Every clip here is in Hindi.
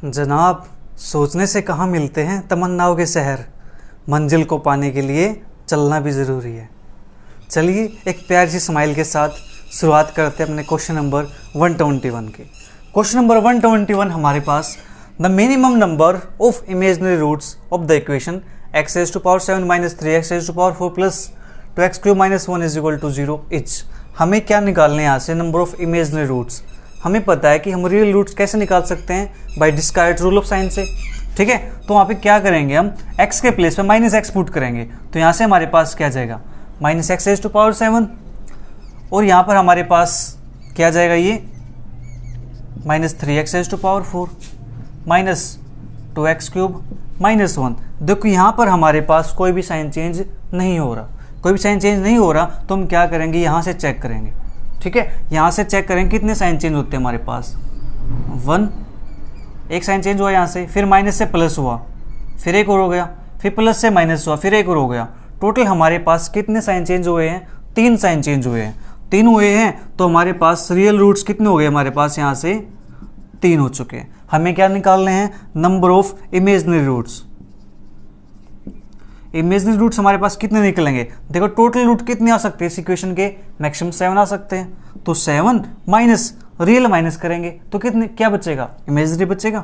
जनाब, सोचने से कहाँ मिलते हैं तमन्नाओं के शहर, मंजिल को पाने के लिए चलना भी ज़रूरी है। चलिए एक प्यारी सी स्माइल के साथ शुरुआत करते हैं अपने क्वेश्चन नंबर 121 के। क्वेश्चन नंबर 121 हमारे पास, the minimum number of imaginary roots of the equation x raised to power 7 minus 3x raised to power 4 plus 2x cube minus 1 is equal to 0 each. हमें क्या निकालने हैं यहाँ से? Number of imaginary roots. हमें पता है कि हम रियल रूट्स कैसे निकाल सकते हैं, बाय डिस्कार्ट रूल ऑफ साइन से। ठीक है, तो वहाँ पे क्या करेंगे, हम x के प्लेस पे माइनस एक्स पुट करेंगे, तो यहाँ से हमारे पास क्या जाएगा, minus x raise to power 7, और यहाँ पर हमारे पास क्या जाएगा, ये minus 3x raise to power 4 minus 2x cube minus 1। देखो यहाँ पर हमारे पास कोई भी साइन चेंज नहीं हो रहा, कोई भी साइन चेंज नहीं हो रहा, तो हम क्या करेंगे, यहाँ से चेक करेंगे। ठीक है, यहाँ से चेक करेंगे कितने साइन चेंज होते हैं हमारे पास। 1, एक साइन चेंज हुआ यहाँ से, फिर माइनस से प्लस हुआ, फिर एक और हो गया, फिर प्लस से माइनस हुआ, फिर एक और हो गया। टोटल हमारे पास कितने साइन चेंज हुए हैं? 3 साइन चेंज हुए हैं। 3 हुए हैं तो हमारे पास रियल रूट्स कितने हो गए, हमारे पास यहाँ से 3 हो चुके हैं। हमें क्या निकालने हैं? Number of imaginary roots. Imaginary roots हमारे पास कितने निकलेंगे? देखो टोटल रूट कितने आ सकते हैं इस इक्वेशन के? मैक्सिमम 7 आ सकते हैं। तो 7 माइनस रियल माइनस करेंगे तो कितने, क्या बचेगा? इमेजनरी बचेगा।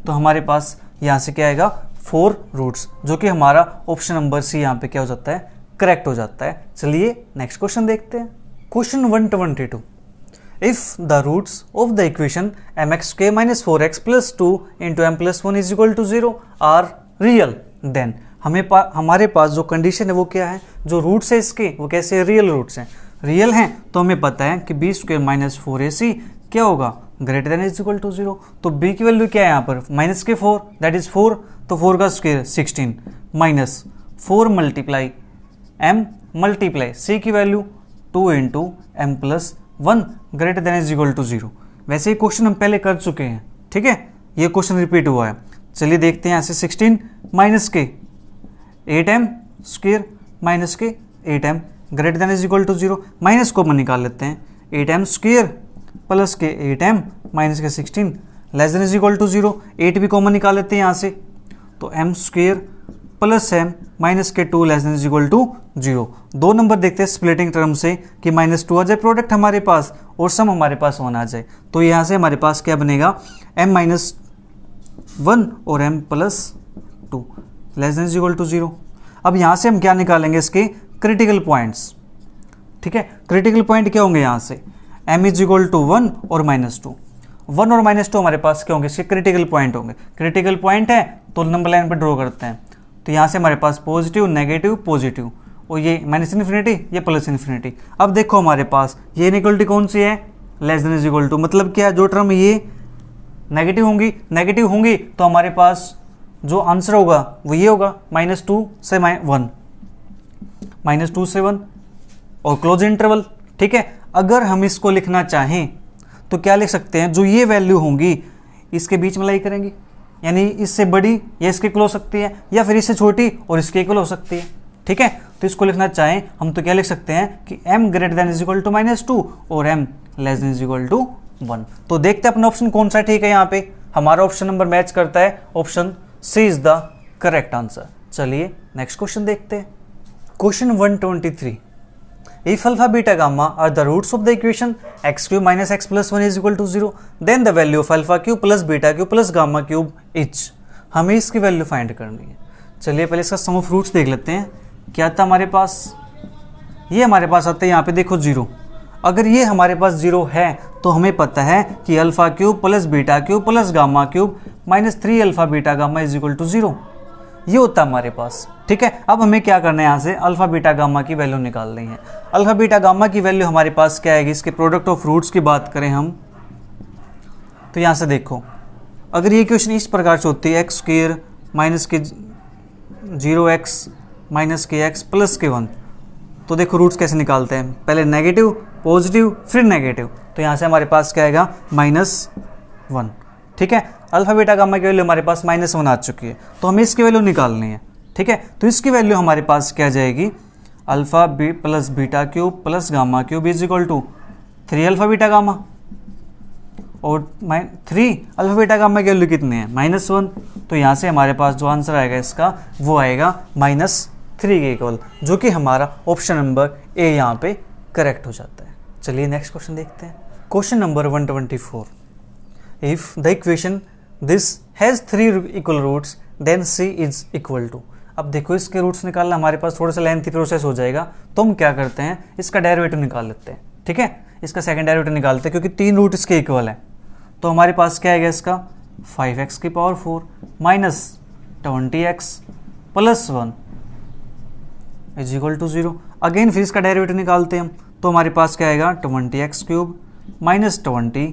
तो हमारे पास यहाँ से क्या आएगा, 4 रूट्स, जो कि हमारा ऑप्शन नंबर सी यहाँ पे क्या हो जाता है, करेक्ट हो जाता है। चलिए नेक्स्ट क्वेश्चन देखते हैं। Question 122, if the roots of the equation mx² - 4x + 2 * m + 1 = 0 are real, then हमारे पास जो कंडीशन है वो क्या है, जो रूट्स है इसके वो कैसे रियल रूट्स हैं। रियल हैं तो हमें पता है कि b² - 4ac क्या होगा, greater than is equal to 0। तो b की वैल्यू क्या है यहाँ पर, माइनस के 4, दैट इज 4, तो 4 का square 16 minus 4 multiply m multiply c की value 2 * m + 1 greater than is equal to 0। वैसे ही क्वेश्चन हम पहले कर चुके हैं। ठीक है, ये क्वेश्चन रिपीट हुआ है। चलिए देखते हैं यहाँ से 16 माइनस के 8m स्क्वायर माइनस के 8m greater than is equal to 0। माइनस को हम निकाल लेते हैं, 8m स्क्वायर प्लस के 8m माइनस के 16 less than is equal to 0। 8 भी कॉमन निकाल लेते हैं यहाँ से, तो m square plus m minus के 2 less than is equal to 0। 2 number देखते हैं स्प्लिटिंग टर्म से कि -2 आ जाए प्रोडक्ट हमारे पास और सम हमारे पास 1 आ जाए। तो यहाँ से हमारे पास क्या बनेगा, m - 1 और m + 2 less than is equal to 0। अब यहाँ से हम क्या निकालेंगे, इसके क्रिटिकल पॉइंट्स। ठीक है, क्रिटिकल पॉइंट क्या होंगे यहाँ से, m = 1 और -2। 1 और -2 हमारे पास क्या होंगे, इसके क्रिटिकल पॉइंट होंगे। क्रिटिकल पॉइंट है तो नंबर लाइन पर ड्रॉ करते हैं। तो यहाँ से हमारे पास पॉजिटिव, नेगेटिव, पॉजिटिव, और ये -∞, ये +∞। अब देखो हमारे पास ये इनइक्वालिटी कौन सी है, less than is equal to, मतलब क्या है, जो टर्म ये नेगेटिव होंगी तो हमारे पास जो आंसर होगा वो ये होगा -2 से 1, -2 से 1 और क्लोज इंटरवल। ठीक है, अगर हम इसको लिखना चाहें तो क्या लिख सकते हैं, जो ये वैल्यू होंगी इसके बीच में लाई करेंगे, यानी इससे बड़ी या इसके इक्वल हो सकती है, या फिर इससे छोटी और इसके इक्वल हो सकती है। ठीक है, तो इसको लिखना चाहें हम तो क्या लिख सकते हैं कि m greater than is equal to -2 और m less than is equal to 1। तो देखते हैं अपना ऑप्शन कौन सा ठीक है। यहाँ पे हमारा ऑप्शन नंबर मैच करता है, option c is the correct answer. चलिए नेक्स्ट क्वेश्चन देखते हैं। Question 123, if alpha beta gamma are the roots of the equation x³ - x + 1 is equal to 0, then the value of alpha cube plus beta cube plus gamma cube is। हमें इसकी वैल्यू फाइंड करनी है। चलिए पहले इसका सम ऑफ रूट्स देख लेते हैं। क्या था हमारे पास, ये हमारे पास आता है यहाँ पे देखो 0। अगर ये हमारे पास 0 है तो हमें पता है कि alpha cube plus beta cube plus gamma cube -3 alpha beta gamma is equal to 0, ये होता है हमारे पास। ठीक है, अब हमें क्या करना है, यहाँ से अल्फा बीटा गामा की वैल्यू निकालनी है। अल्फा बीटा गामा की वैल्यू हमारे पास क्या आएगी, इसके प्रोडक्ट ऑफ रूट्स की बात करें हम तो यहाँ से देखो, अगर ये क्वेश्चन इस प्रकार से होती है x² माइनस के 0x माइनस के x प्लस के 1, तो देखो रूट्स कैसे निकालते हैं, पहले नेगेटिव, पॉजिटिव, फिर नेगेटिव। तो यहाँ से हमारे पास क्या आएगा, -1। ठीक है, अल्फा बीटा गामा की वैल्यू हमारे पास -1 आ चुकी है, तो हमें इसकी वैल्यू निकालनी है। ठीक है, तो इसकी वैल्यू हमारे पास क्या जाएगी, alpha b plus beta cube plus gamma cube is equal to 3 alpha beta gamma, और 3 अल्फा बीटा गामा की वैल्यू कितनी है -1, तो यहाँ से हमारे पास जो आंसर आएगा इसका वो आएगा -3 के इक्वल, जो कि हमारा ऑप्शन नंबर ए यहाँ पे करेक्ट हो जाता है। चलिए नेक्स्ट क्वेश्चन देखते हैं। Question number 124, if the equation this has 3 equal roots then c is equal to. अब देखो इसके रूट्स निकालना हमारे पास थोड़ा सा लेंथी प्रोसेस हो जाएगा, तो हम क्या करते हैं इसका डेरिवेटिव निकाल लेते हैं। ठीक है, इसका सेकंड डेरिवेटिव निकालते हैं क्योंकि 3 रूट इसके इक्वल है। तो हमारे पास क्या आएगा इसका 5x की power 4 minus 20x plus 1 is equal to 0। Again फिर इसका डेरिवेटिव निकालते हैं हम, तो हमारे पास क्या आएगा 20x cube minus 20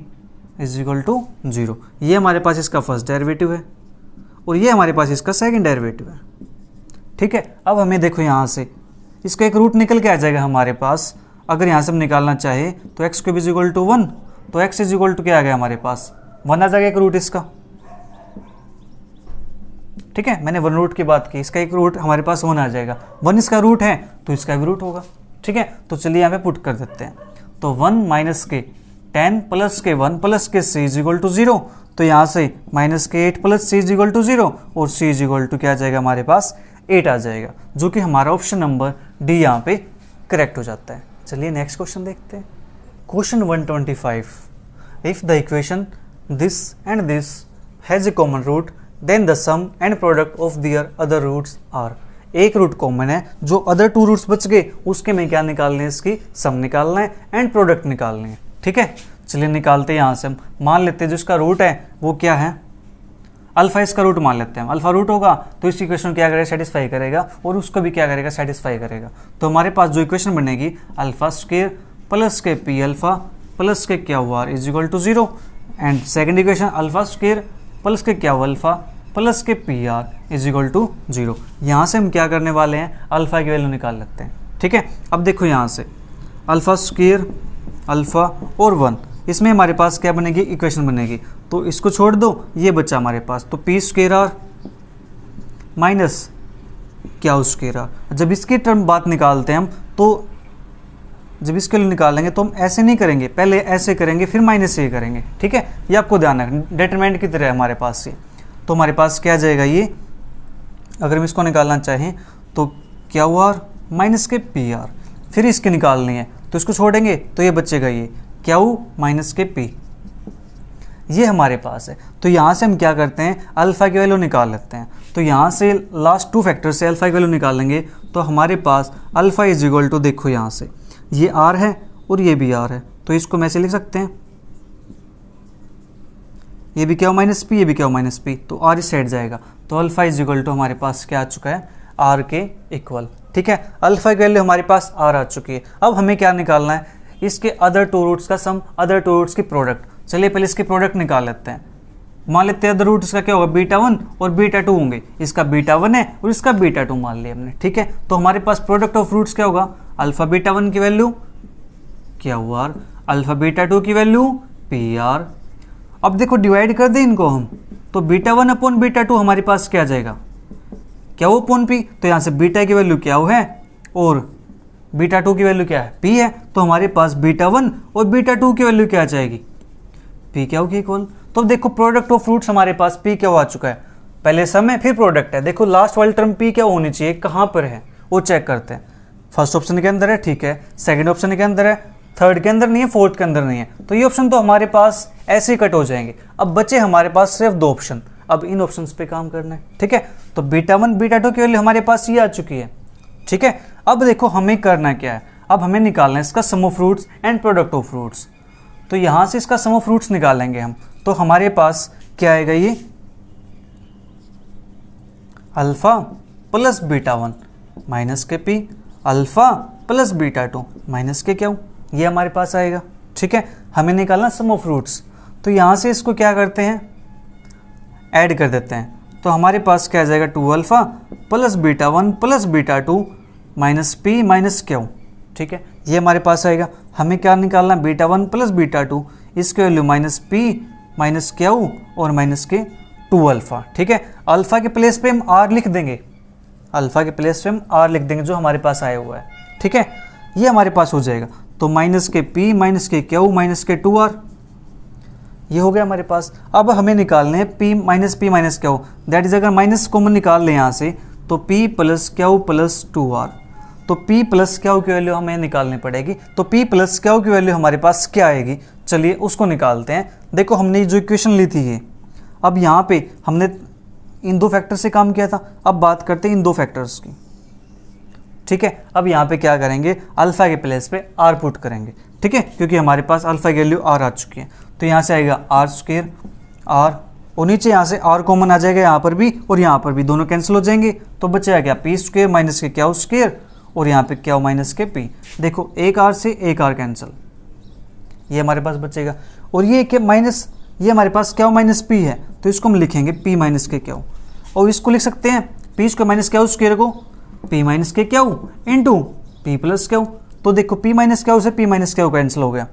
is equal to 0। ये हमारे पास इसका फर्स्ट डेरिवेटिव है और ये हमारे पास इसका सेकंड डेरिवेटिव है। ठीक है, अब हमें देखो यहाँ से इसका एक रूट निकल के आ जाएगा हमारे पास। अगर यहाँ से हम निकालना चाहे तो x cube is equal to 1, तो x इज इक्वल टू क्या आ गया हमारे पास 1 आ जाएगा एक रूट इसका। ठीक है, मैंने 1 रूट की बात की, इसका एक रूट हमारे पास 1 आ जाएगा। 1 इसका रूट है तो इसका भी रूट होगा। ठीक है, तो चलिए यहाँ पे पुट कर देते हैं। तो 1 माइनस के 10 प्लस के 1 प्लस के c इज इक्वल टू 0, तो यहाँ से माइनस के 8 plus c is equal to 0 और c इज इक्वल टू क्या आ जाएगा हमारे पास 8 आ जाएगा, जो कि हमारा ऑप्शन नंबर डी यहाँ पे करेक्ट हो जाता है। चलिए नेक्स्ट क्वेश्चन देखते हैं। Question 125, if the equation this and this has a common root then the sum and product of their other roots are. एक रूट कॉमन है, जो अदर 2 रूट्स बच गए उसके में क्या निकालने है, इसकी सम निकालना है एंड प्रोडक्ट निकालनी है। ठीक है, चलिए निकालते हैं। यहाँ से हम मान लेते हैं जो इसका रूट है वो क्या है अल्फा, इसका रूट मान लेते हैं। अल्फा रूट होगा तो इस इक्वेशन क्या करेगा सेटिस्फाई करेगा और उसको भी क्या करेगा सेटिस्फाई करेगा। तो हमारे पास जो इक्वेशन बनेगी alpha square plus k p alpha plus k q r is equal to 0 and second equation alpha square plus k q alpha plus k p r is equal to 0। यहाँ से हम क्या करने वाले हैं अल्फा की वैल्यू निकाल लेते हैं। ठीक है, अब देखो यहाँ से अल्फा स्क्वायर अल्फा और 1, इसमें हमारे पास क्या बनेगी इक्वेशन बनेगी, तो इसको छोड़ दो, ये बच्चा हमारे पास तो पी स्क्वायर आर माइनस क्या स्क्वायर आर। जब इसकी टर्म बात निकालते हैं हम, तो जब इसके लिए निकालेंगे तो हम ऐसे नहीं करेंगे, पहले ऐसे करेंगे फिर माइनस से करेंगे। ठीक है, ये आपको ध्यान रखना, डिटरमिनेंट की तरह है हमारे पास ये। तो हमारे पास क्या जाएगा ये, अगर हम इसको निकालना चाहें तो क्यू आर माइनस के पी आर, फिर इसके निकालनी है तो इसको छोड़ेंगे तो ये बचेगा ये क्यू माइनस के पी, ये हमारे पास है। तो यहाँ से हम क्या करते हैं अल्फा की वैल्यू निकाल लेते हैं। तो यहाँ से लास्ट 2 फैक्टर से अल्फा की वैल्यू निकालेंगे तो हमारे पास अल्फा इज इक्वल टू, देखो यहाँ से ये आर है और ये भी आर है, तो इसको मैं ऐसे लिख सकते हैं, ये भी क्यू माइनस पी, ये भी क्यू माइनस पी, तो आर इस साइड जाएगा। तो अल्फा इज इक्वल टू हमारे पास क्या आ चुका है आर के इक्वल। ठीक है, अल्फा की वैल्यू हमारे पास आर आ चुकी है। अब हमें क्या निकालना है, इसके अदर 2 रूट्स का सम, अदर 2 रूट्स की प्रोडक्ट। चलिए पहले इसकी प्रोडक्ट निकाल लेते हैं। मान लेते हैं अदर रूट्स का क्या होगा β1 और β2 होंगे, इसका β1 है और इसका β2 मान लिया हमने। ठीक है, तो हमारे पास प्रोडक्ट ऑफ रूट्स क्या होगा अल्फा β1 की वैल्यू क्यू आर, अल्फा β2 की वैल्यू पी आर। अब देखो डिवाइड कर दें इनको हम, तो β1 अपॉन β2 हमारे पास क्या आ जाएगा क्या वो अपॉन पी, तो यहाँ से बीटा की वैल्यू क्या है और β2 की वैल्यू क्या है p है, तो हमारे पास β1 और β2 की वैल्यू क्या आ जाएगी पी क्या की इक्वल। तो देखो प्रोडक्ट ऑफ फ्रूट्स हमारे पास पी क्या आ चुका है, पहले सम है फिर प्रोडक्ट है। देखो लास्ट वाली टर्म पी क्या होनी चाहिए, कहाँ पर है वो चेक करते हैं। फर्स्ट ऑप्शन के अंदर है, ठीक है, सेकंड ऑप्शन के अंदर है, थर्ड के अंदर नहीं है, फोर्थ के अंदर नहीं है, तो ये ऑप्शन तो हमारे पास ऐसे ही कट हो जाएंगे। अब बचे हमारे पास सिर्फ 2 ऑप्शन, अब इन ऑप्शंस पे काम करना है। ठीक है, तो β1 β2 की वैल्यू हमारे पास ये आ चुकी है। ठीक है, अब देखो हमें करना क्या है, अब हमें निकालना है इसका sum of roots and product of roots. तो यहाँ से इसका सम ऑफ फ्रूट्स निकालेंगे हम, तो हमारे पास क्या आएगा ये अल्फा प्लस β1 माइनस के पी, अल्फा प्लस β2 माइनस के क्यू, ये हमारे पास आएगा। ठीक है, हमें निकालना सम ऑफ फ्रूट्स, तो यहाँ से इसको क्या करते हैं ऐड कर देते हैं, तो हमारे पास क्या आ जाएगा 2 alpha plus β1 plus β2 minus P minus Q. ठीक है, ये हमारे पास आएगा। हमें क्या निकालना β1 प्लस β2, इसकी value minus P minus Q और माइनस के 2 अल्फा। ठीक है, अल्फा के प्लेस पे हम आर लिख देंगे, अल्फा के प्लेस पे हम आर लिख देंगे जो हमारे पास आया हुआ है। ठीक है, ये हमारे पास हो जाएगा, तो माइनस के पी माइनस के क्यू माइनस के 2 आर, ये हो गया हमारे पास। अब हमें निकालने हैं p minus Q, that is अगर माइनस कॉमन निकाल लें यहाँ से तो p plus Q plus 2r, तो p प्लस क्यू की वैल्यू हमें निकालनी पड़ेगी। तो p प्लस क्यू की वैल्यू हमारे पास क्या आएगी, चलिए उसको निकालते हैं। देखो हमने जो इक्वेशन ली थी ये, अब यहाँ पे हमने इन दो फैक्टर से काम किया था, अब बात करते हैं इन दो फैक्टर्स की। ठीक है, अब यहाँ पे क्या करेंगे, अल्फा के प्लेस पे r पुट करेंगे। ठीक है, क्योंकि हमारे पास अल्फा की वैल्यू r आ चुकी है, तो यहाँ से आएगा r स्क्वायर r, और नीचे यहाँ से r कॉमन आ जाएगा, यहाँ पर भी और यहाँ पर भी, दोनों कैंसिल हो जाएंगे, तो बचेगा क्या p स्क्वायर माइनस के क्यू स्क्वायर, और यहाँ पे क्यू माइनस के p। देखो एक r से एक r कैंसिल, ये हमारे पास बचेगा। और ये क्या माइनस, ये हमारे पास क्यू माइनस p है, तो इसको हम लिखेंगे p माइनस के क्यू, और इसको लिख सकते हैं p square minus Q square को p माइनस के Q into p plus Q. तो देखो p माइनस क्यू से p माइनस क्यू कैंसिल हो गया।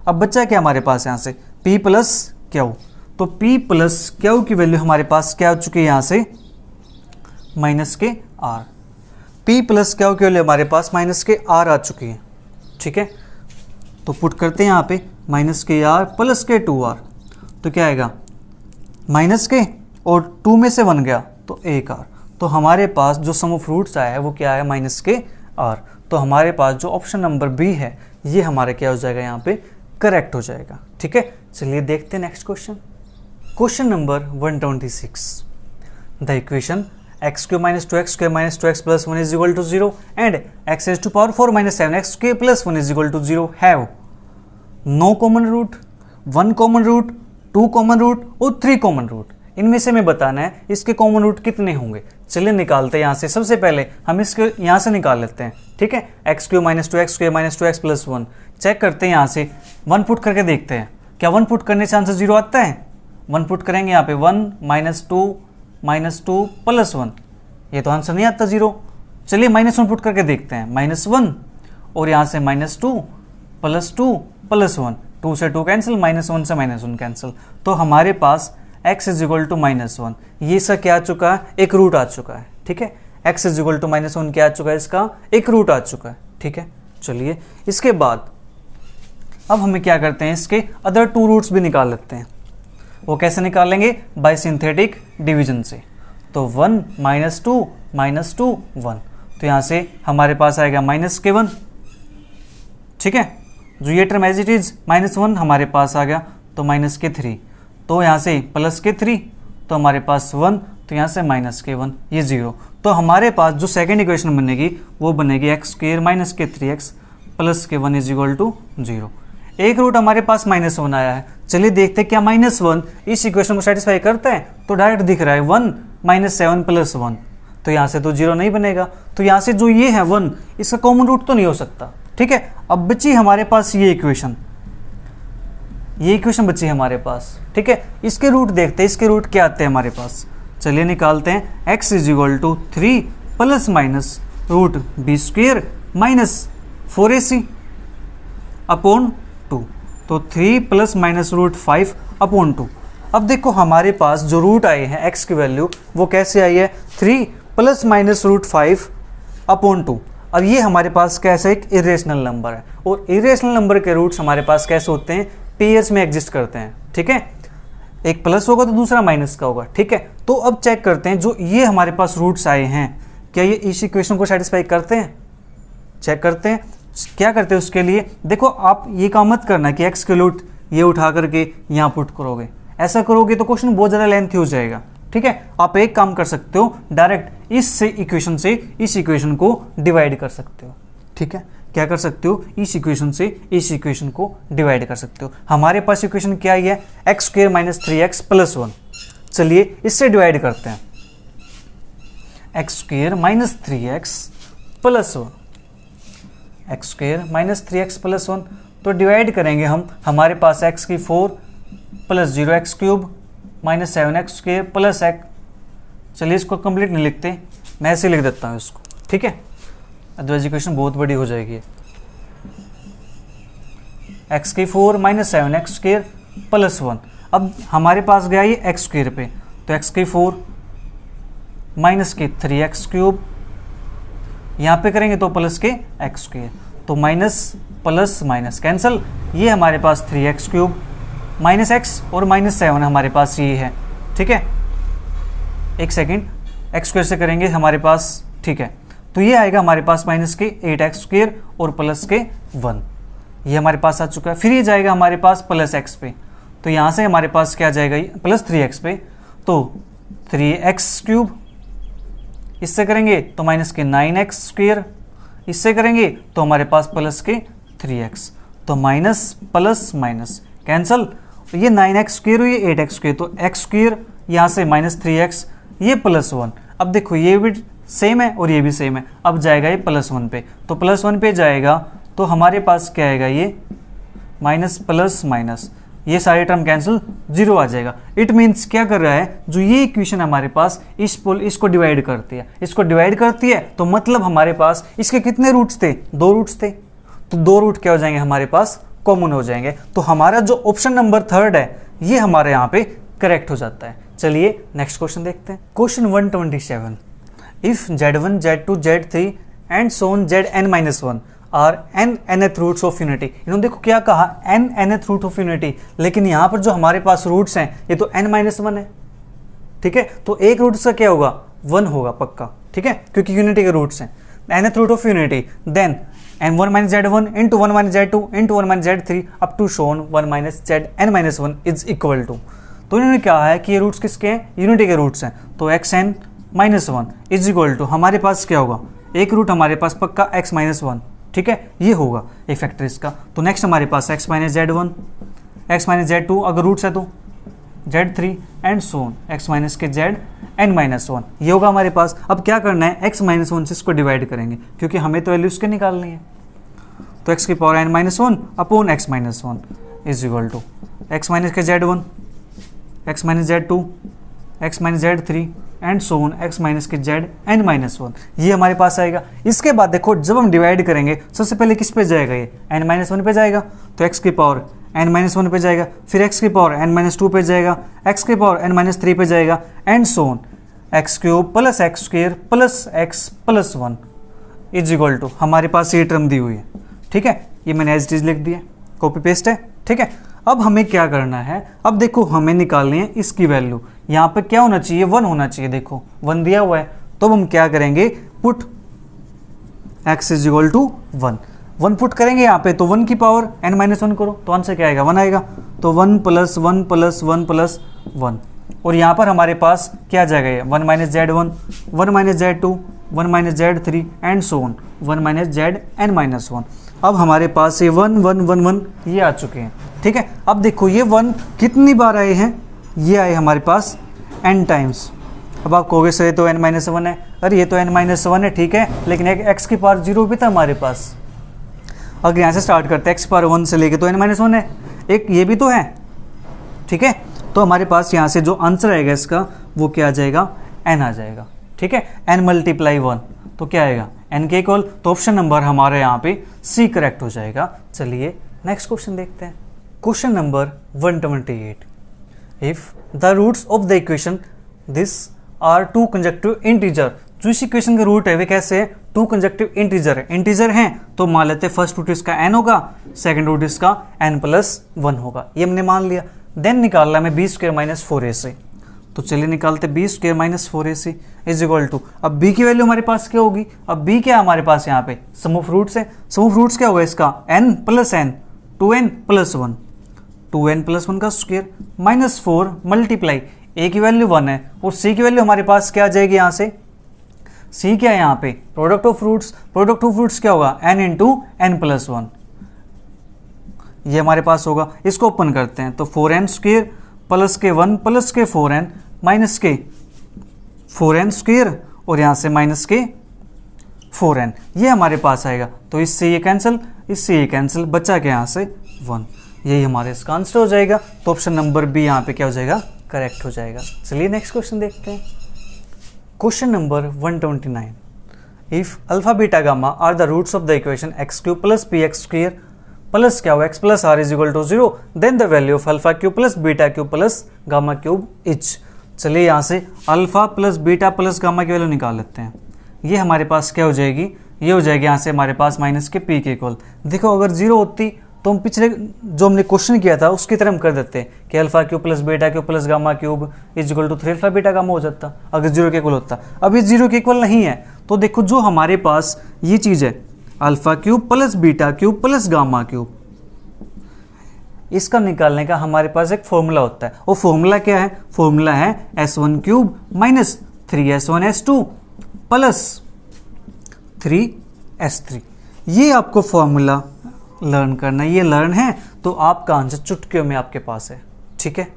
अब बच्चा क्या हमारे पास यहाँ से p प्लस क्यू, तो p प्लस क्यू की वैल्यू हमारे पास क्या आ चुकी है यहाँ से माइनस के r, p प्लस क्यू की वैल्यू हमारे पास माइनस के r आ चुकी है। ठीक है, तो पुट करते हैं यहाँ पे माइनस के r प्लस के 2r, तो क्या आएगा माइनस के और 2 में से 1 गया तो एक r, तो हमारे पास जो सम ऑफ रूट्स आया है वो क्या है माइनस के r। तो हमारे पास जो ऑप्शन नंबर बी है ये हमारे क्या हो जाएगा यहाँ पे करेक्ट हो जाएगा। ठीक है, चलिए देखते हैं next question. Question number 126, the equation x cube minus 2x plus 1 is equal to 0 and x raise to power 4 minus 7x square plus 1 is equal to 0 have no common root, 1 common root, 2 common root और 3 कॉमन रूट। इनमें से हमें बताना है इसके कॉमन रूट कितने होंगे। चलिए निकालते हैं यहाँ से। सबसे पहले हम इसके यहाँ से निकाल लेते हैं। ठीक है, x cube minus 2x plus 1 check करते हैं यहाँ से, 1 पुट करके देखते हैं क्या 1 पुट करने से आंसर 0 आता है। 1 पुट करेंगे यहाँ पे 1 माइनस 2 प्लस 1, ये तो आंसर नहीं आता 0। चलिए -1 पुट करके देखते हैं, -1 और यहाँ से -2 प्लस 2 प्लस 1, 2 से 2 कैंसिल, -1 से -1 कैंसिल, तो हमारे पास x इज इक्वल टू -1, ये इसका क्या आ चुका है, एक रूट आ चुका है। ठीक है, x इज इक्वल टू -1 क्या आ चुका है, इसका एक रूट आ चुका है। ठीक है, चलिए इसके बाद अब हमें क्या करते हैं, इसके अदर 2 रूट्स भी निकाल लेते हैं। वो कैसे निकालेंगे, बाय सिंथेटिक डिवीजन से। तो 1 -2 -2 1, तो यहाँ से हमारे पास आएगा -1। ठीक है, जो ये टर्म एज इट इज -1 हमारे पास आ गया, तो -3, तो यहाँ से +3, तो हमारे पास 1, तो यहाँ से -1, ये 0। तो हमारे पास जो सेकेंड इक्वेशन बनेगी वो बनेगी x स्क्वायर माइनस के 3x प्लस के 1 इज इक्वल टू 0। एक रूट हमारे पास -1 आया है। चलिए देखते हैं क्या -1 इस इक्वेशन को सेटिस्फाई करता है। तो डायरेक्ट दिख रहा है 1 -7 प्लस 1, तो यहाँ से तो 0 नहीं बनेगा। तो यहाँ से जो ये है 1, इसका कॉमन रूट तो नहीं हो सकता। ठीक है, अब बची हमारे पास ये इक्वेशन बची हमारे पास। ठीक है, इसके रूट देखते हैं, इसके रूट क्या आते हैं हमारे पास। चलिए निकालते हैं, x is equal to 3 plus minus root b square minus 4ac upon 2, तो 3 प्लस माइनस रूट 5 अपॉन 2। अब देखो हमारे पास जो रूट आए हैं x की वैल्यू वो कैसे आई है, 3 प्लस माइनस रूट 5 अपॉन 2। अब ये हमारे पास कैसे एक इरेशनल नंबर है, और इरेशनल नंबर के रूट्स हमारे पास कैसे होते हैं, पेयर्स में एग्जिस्ट करते हैं। ठीक है, एक प्लस होगा तो दूसरा माइनस का होगा। ठीक है, तो अब चेक करते हैं जो ये हमारे पास रूट्स आए हैं क्या ये इस इक्वेशन को सेटिस्फाई करते हैं। चेक करते हैं क्या करते हैं। उसके लिए देखो आप ये काम मत करना कि x के रूट ये उठा करके यहाँ पुट करोगे, ऐसा करोगे तो क्वेश्चन बहुत ज़्यादा लेंथी हो जाएगा। ठीक है, आप एक काम कर सकते हो, डायरेक्ट इस इक्वेशन से इस इक्वेशन को डिवाइड कर सकते हो। ठीक है, क्या कर सकते हो, इस इक्वेशन से इस इक्वेशन को डिवाइड कर सकते हो। हमारे पास इक्वेशन क्या है, x square minus 3x plus 1। चलिए इससे डिवाइड करते हैं, x square minus 3x plus 1, x square minus 3x plus 1, तो डिवाइड करेंगे हम, हमारे पास x की 4 plus 0x cube minus 7x square plus x। चलिए इसको कंप्लीट नहीं लिखते, मैं ऐसे लिख देता हूँ इसको। ठीक है, अदरवाइज इक्वेशन बहुत बड़ी हो जाएगी। x की 4 माइनस 7x स्क्वायर प्लस 1। अब हमारे पास गया ये x स्क्वायर पे, तो x की 4 माइनस के 3x क्यूब, यहाँ पे करेंगे तो प्लस के x स्क्वायर, तो माइनस प्लस माइनस कैंसिल, ये हमारे पास 3x क्यूब -x और -7 हमारे पास ये है, ठीक है। एक सेकेंड, एक्स स्क्वायर से करेंगे हमारे पास, ठीक है। तो ये आएगा हमारे पास माइनस के 8x² और प्लस के 1, ये हमारे पास आ चुका है। फिर ये जाएगा हमारे पास प्लस x पे, तो यहाँ से हमारे पास क्या जाएगा, ये प्लस 3x पे, तो 3x³। इससे करेंगे तो माइनस के 9x², इससे करेंगे तो हमारे पास प्लस के 3x, तो माइनस प्लस माइनस कैंसल, तो ये 9x² और ये 8x², तो x² यहाँ से -3x, ये +1। अब देखो ये भी सेम है और ये भी सेम है, अब जाएगा ये +1 पे, तो +1 पे जाएगा तो हमारे पास क्या आएगा, ये माइनस प्लस माइनस, ये सारे टर्म कैंसिल, 0 आ जाएगा। इट मीन्स क्या कर रहा है, जो ये इक्वेशन हमारे पास इसको डिवाइड करती है, इसको डिवाइड करती है, तो मतलब हमारे पास इसके कितने रूट्स थे, 2 रूट्स थे, तो 2 रूट क्या हो जाएंगे हमारे पास, कॉमन हो जाएंगे। तो हमारा जो ऑप्शन नंबर 3 है ये हमारे यहाँ पे करेक्ट हो जाता है। चलिए नेक्स्ट क्वेश्चन देखते हैं। Question 127, if z1 z2 z3 and so on zn-1 are nth roots of unity. इन्होंने देखो क्या कहा, nth रूट ऑफ यूनिटी, लेकिन यहाँ पर जो हमारे पास रूट्स हैं ये तो n-1 है, ठीक है। तो एक रूट का क्या होगा, 1 होगा पक्का, ठीक है, क्योंकि यूनिटी के रूट्स हैं। nth root of unity, then n1 - z1 into 1 - z2 into 1 - z3 up to shown 1 - zn-1 is equal to. तो इन्होंने कहा है कि ये रूट्स किसके हैं, यूनिटी के रूट्स हैं, तो xn-1 इज इक्वल टू हमारे पास क्या होगा, एक रूट हमारे पास पक्का x-1, ठीक है, ये होगा एक फैक्टर इसका। तो नेक्स्ट हमारे पास x - z1 x - z2 अगर रूट्स है तो z3 and so on x - के zn-1 ये होगा हमारे पास। अब क्या करना है, x-1 से इसको डिवाइड करेंगे क्योंकि हमें तो वैल्यू इसके निकालनी है, तो x की power n-1 upon x-1 is equal to x के z1 x - z2 x - z3 and so on x के zn-1 ये हमारे पास आएगा। इसके बाद देखो जब हम डिवाइड करेंगे सबसे पहले किस पे जाएगा, ये n-1 पे जाएगा, तो x की पावर n-1 पे जाएगा, फिर x की पावर n-2 पे जाएगा, x की पावर n-3 पे जाएगा, and so on x³ plus x² plus x plus 1 is equal to हमारे पास ये टर्म दी हुई है, ठीक है। ये मैंने एज इट इज लिख दिया, कॉपी पेस्ट है, ठीक है। अब हमें क्या करना है, अब देखो हमें निकालनी है इसकी वैल्यू, यहाँ पे क्या होना चाहिए, 1 होना चाहिए, देखो 1 दिया हुआ है, तो हम क्या करेंगे, put x is equal to 1 put करेंगे यहाँ पे, तो 1 की पावर n-1 करो, तो 1 से क्या आएगा, 1 आएगा, तो 1 + 1 + 1 + 1, और यहाँ पर हमारे पास क्या जाएगा, ये 1 - z1 1 - z2 1 - z3 and so on 1 - zn-1। अब हमारे पास ये 1 1 1 1 ये आ चुके हैं, ठीक है। अब देखो ये 1 कितनी बार आए हैं, ये आए हमारे पास n टाइम्स। अब आप कहोगे सर ये तो n-1 है, अरे ये तो n-1 है, ठीक है, लेकिन एक x की पावर 0 भी था हमारे पास। अगर यहाँ से स्टार्ट करते हैं x की पावर 1 से लेके, तो n-1 है, एक ये भी तो है, ठीक है। तो हमारे पास यहाँ से जो आंसर आएगा इसका वो क्या आ जाएगा, n आ जाएगा, ठीक है। n × 1 तो क्या आएगा, n के इक्वल, तो ऑप्शन नंबर हमारे यहाँ पे C करेक्ट हो जाएगा। चलिए नेक्स्ट क्वेश्चन देखते हैं। Question number 128, if the roots of the equation this are 2 consecutive integer. जो इस इक्वेशन के रूट है वे कैसे है, 2 कंसेक्यूटिव इंटीजर है। इंटीजर हैं तो मान लेते हैं फर्स्ट रूट इसका n होगा, सेकंड रूट इसका n+1 होगा, ये हमने मान लिया। देन निकालना है b² - 4ac, तो चलिए निकालते b² - 4ac is equal to, अब b की वैल्यू हमारे पास क्या होगी, अब b क्या है हमारे पास यहाँ पे, सम ऑफ रूट्स है, सम ऑफ रूट्स क्या होगा इसका, n + n 2n + 1 2n + 1 का स्क्वायर -4 मल्टीप्लाई, a की वैल्यू 1 है और c की वैल्यू हमारे पास क्या आ जाएगी, यहाँ से c क्या है यहाँ पे, product of roots, product of roots क्या होगा, n × n+1 ये हमारे पास होगा। इसको ओपन करते हैं तो 4n² प्लस के 1 प्लस के 4n माइनस के 4n² और यहाँ से माइनस के 4n ये हमारे पास आएगा। तो इससे ये कैंसिल, इससे ये कैंसिल, बचा के यहाँ से 1, यही हमारे इसका आंसर हो जाएगा। तो ऑप्शन नंबर बी यहाँ पे क्या हो जाएगा, करेक्ट हो जाएगा। चलिए नेक्स्ट क्वेश्चन देखते हैं। Question number 129, if alpha beta gamma are the roots of the equation x³ + px² plus क्या हो x + r is equal to 0, then the value of α³ + β³ + γ³ is. चलिए यहाँ से alpha plus beta plus gamma की वैल्यू निकाल लेते हैं। ये हमारे पास क्या हो जाएगी, ये हो जाएगी यहाँ से हमारे पास माइनस के p के इक्वल। देखो अगर 0 होती तो हम पिछले जो हमने क्वेश्चन किया था उसकी तरह हम कर देते हैं कि alpha cube plus beta cube plus gamma cube is equal to 3 alpha beta gamma हो जाता अगर 0 के इक्वल होता। अब ये 0 के इक्वल नहीं है, तो देखो जो हमारे पास ये चीज़ है alpha cube plus beta cube plus gamma cube, इसका निकालने का हमारे पास एक फॉर्मूला होता है। वो फॉर्मूला क्या है? फॉर्मूला है s1 cube minus 3s1s2 plus 3s3। ये आपको फॉर्मूला लर्न करना है, ये लर्न है तो आपका आंसर चुटकियों में आपके पास है। ठीक है,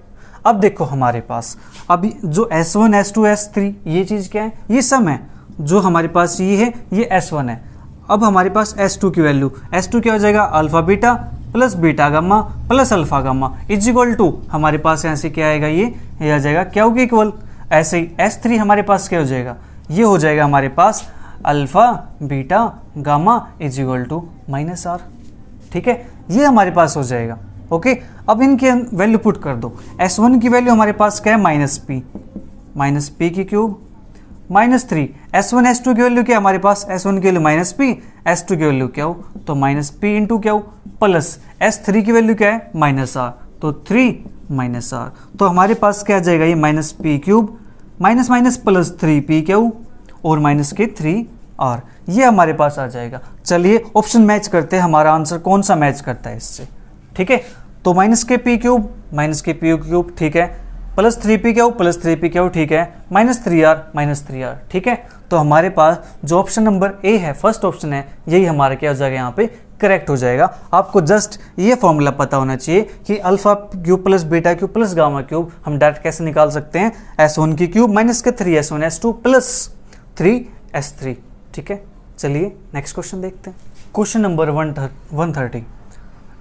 अब देखो हमारे पास अभी जो s1 s2 s3 ये चीज़ क्या है? ये सम है। जो हमारे पास ये है ये s1 है। अब हमारे पास s2 की वैल्यू, s2 क्या हो जाएगा? Alpha beta plus beta gamma plus alpha gamma is equal to हमारे पास यहाँ से क्या आएगा? ये आ जाएगा क्या के इक्वल। ऐसे ही s3 हमारे पास क्या हो जाएगा? ये हो जाएगा हमारे पास alpha beta gamma is equal to minus R. ठीक है, ये हमारे पास हो जाएगा। ओके, अब इनके वैल्यू पुट कर दो। s1 की वैल्यू हमारे पास क्या है? माइनस पी की क्यूब माइनस 3। s1 s2 की वैल्यू क्या है हमारे पास? s1 की वैल्यू माइनस पी, s2 की वैल्यू क्या हो? तो माइनस पी इंटू क्या हो? प्लस s3 की वैल्यू क्या है? माइनस आर, तो 3 माइनस आर। तो हमारे पास क्या आ जाएगा? ये minus P cube minus minus plus 3p क्या हो और माइनस के 3r, ये हमारे पास आ जाएगा। चलिए ऑप्शन मैच करते हैं, हमारा आंसर कौन सा मैच करता है इससे। ठीक है, तो माइनस के पी क्यूब माइनस के पी क्यूब, ठीक है, प्लस 3p क्या हो? प्लस 3p क्या हो? ठीक है, माइनस 3r। ठीक है, तो हमारे पास जो ऑप्शन नंबर ए है, फर्स्ट ऑप्शन है, यही हमारा क्या हो जाएगा? यहाँ पे करेक्ट हो जाएगा। आपको जस्ट ये फॉर्मूला पता होना चाहिए कि alpha cube plus beta cube plus gamma cube हम डायरेक्ट कैसे निकाल सकते हैं? s1 की क्यूब माइनस के 3s1 s2 प्लस 3s3। ठीक है, चलिए नेक्स्ट क्वेश्चन देखते हैं। Question number 130।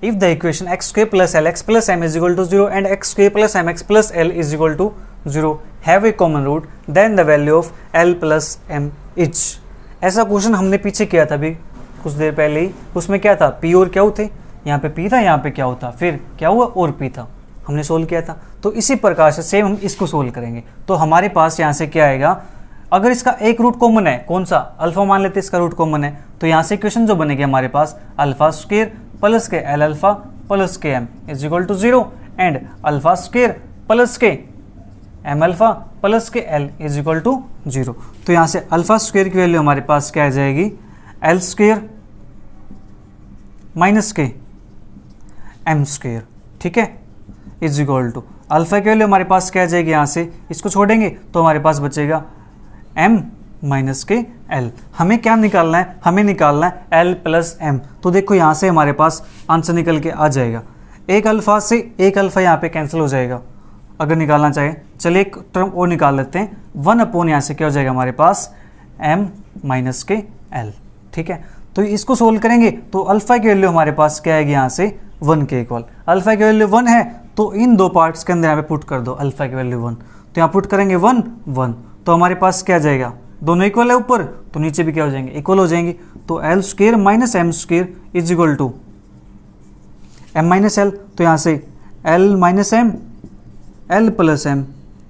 If the equation x square plus l x plus m is equal to 0 and x square plus m x plus l is equal to 0 have a common root then the value of l plus m is. ऐसा क्वेश्चन हमने पीछे किया था अभी कुछ देर पहले ही। उसमें क्या था? पी और क्या थे? यहाँ पे पी था, यहाँ पे क्या होता, फिर क्या हुआ? और पी था, हमने सोल्व किया था। तो इसी प्रकार से सेम हम इसको सोल्व करेंगे। तो हमारे पास यहाँ से क्या आएगा? अगर इसका एक रूट कॉमन है, कौन सा? अल्फा मान लेते हैं इसका रूट कॉमन है, तो यहाँ से इक्वेशन जो बनेगी हमारे पास अल्फा स्क्वायर प्लस के एल अल्फा प्लस के m is equal to 0 and alpha square plus के एम अल्फा प्लस के एल इज इक्वल टू 0। तो यहाँ से अल्फा स्क्वायर की वैल्यू हमारे पास क्या आ जाएगी? एल स्क्वायर माइनस के एम स्क्वायर। ठीक है, इज इक्वल टू अल्फा की वैल्यू हमारे पास क्या आ जाएगी? यहाँ से इसको छोड़ेंगे तो हमारे पास बचेगा m माइनस के l। हमें क्या निकालना है? हमें निकालना है l प्लस m। तो देखो यहाँ से हमारे पास आंसर निकल के आ जाएगा। एक अल्फा से एक अल्फा यहाँ पे कैंसिल हो जाएगा अगर निकालना चाहे। चलिए एक टर्म और निकाल लेते हैं। 1 अपॉन यहाँ से क्या हो जाएगा हमारे पास? m माइनस के l। ठीक है, तो इसको सोल्व करेंगे तो अल्फा की वैल्यू हमारे पास क्या आएगी? यहाँ से 1 के इक्वल। अल्फा की वैल्यू 1 है तो इन दो पार्ट्स के अंदर यहाँ पे पुट कर दो अल्फा की वैल्यू 1। तो यहाँ पुट करेंगे 1 1, तो हमारे पास क्या जाएगा? दोनों इक्वल है ऊपर, तो नीचे भी क्या हो जाएंगे? इक्वल हो जाएंगे। तो l square minus m square is equal to m minus l. तो यहाँ से l minus m, l plus m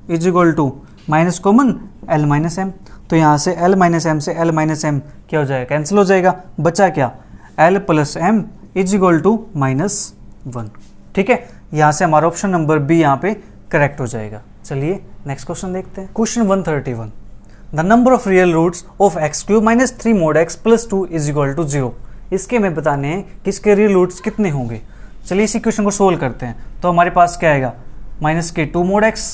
is equal to minus common l minus m. तो यहाँ से एल माइनस एम से एल माइनस एम क्या हो जाएगा? कैंसिल हो जाएगा। बचा क्या? L plus m is equal to -1। ठीक है, यहाँ से हमारा ऑप्शन नंबर बी यहाँ पे करेक्ट हो जाएगा। चलिए नेक्स्ट क्वेश्चन देखते हैं। Question 131। The number of real roots of x cube minus 3 mod x plus 2 is equal to 0। इसके हमें बताने हैं कि इसके रियल रूट्स कितने होंगे। चलिए इस इक्वेशन को सोल्व करते हैं। तो हमारे पास क्या आएगा? माइनस के 2 mod x,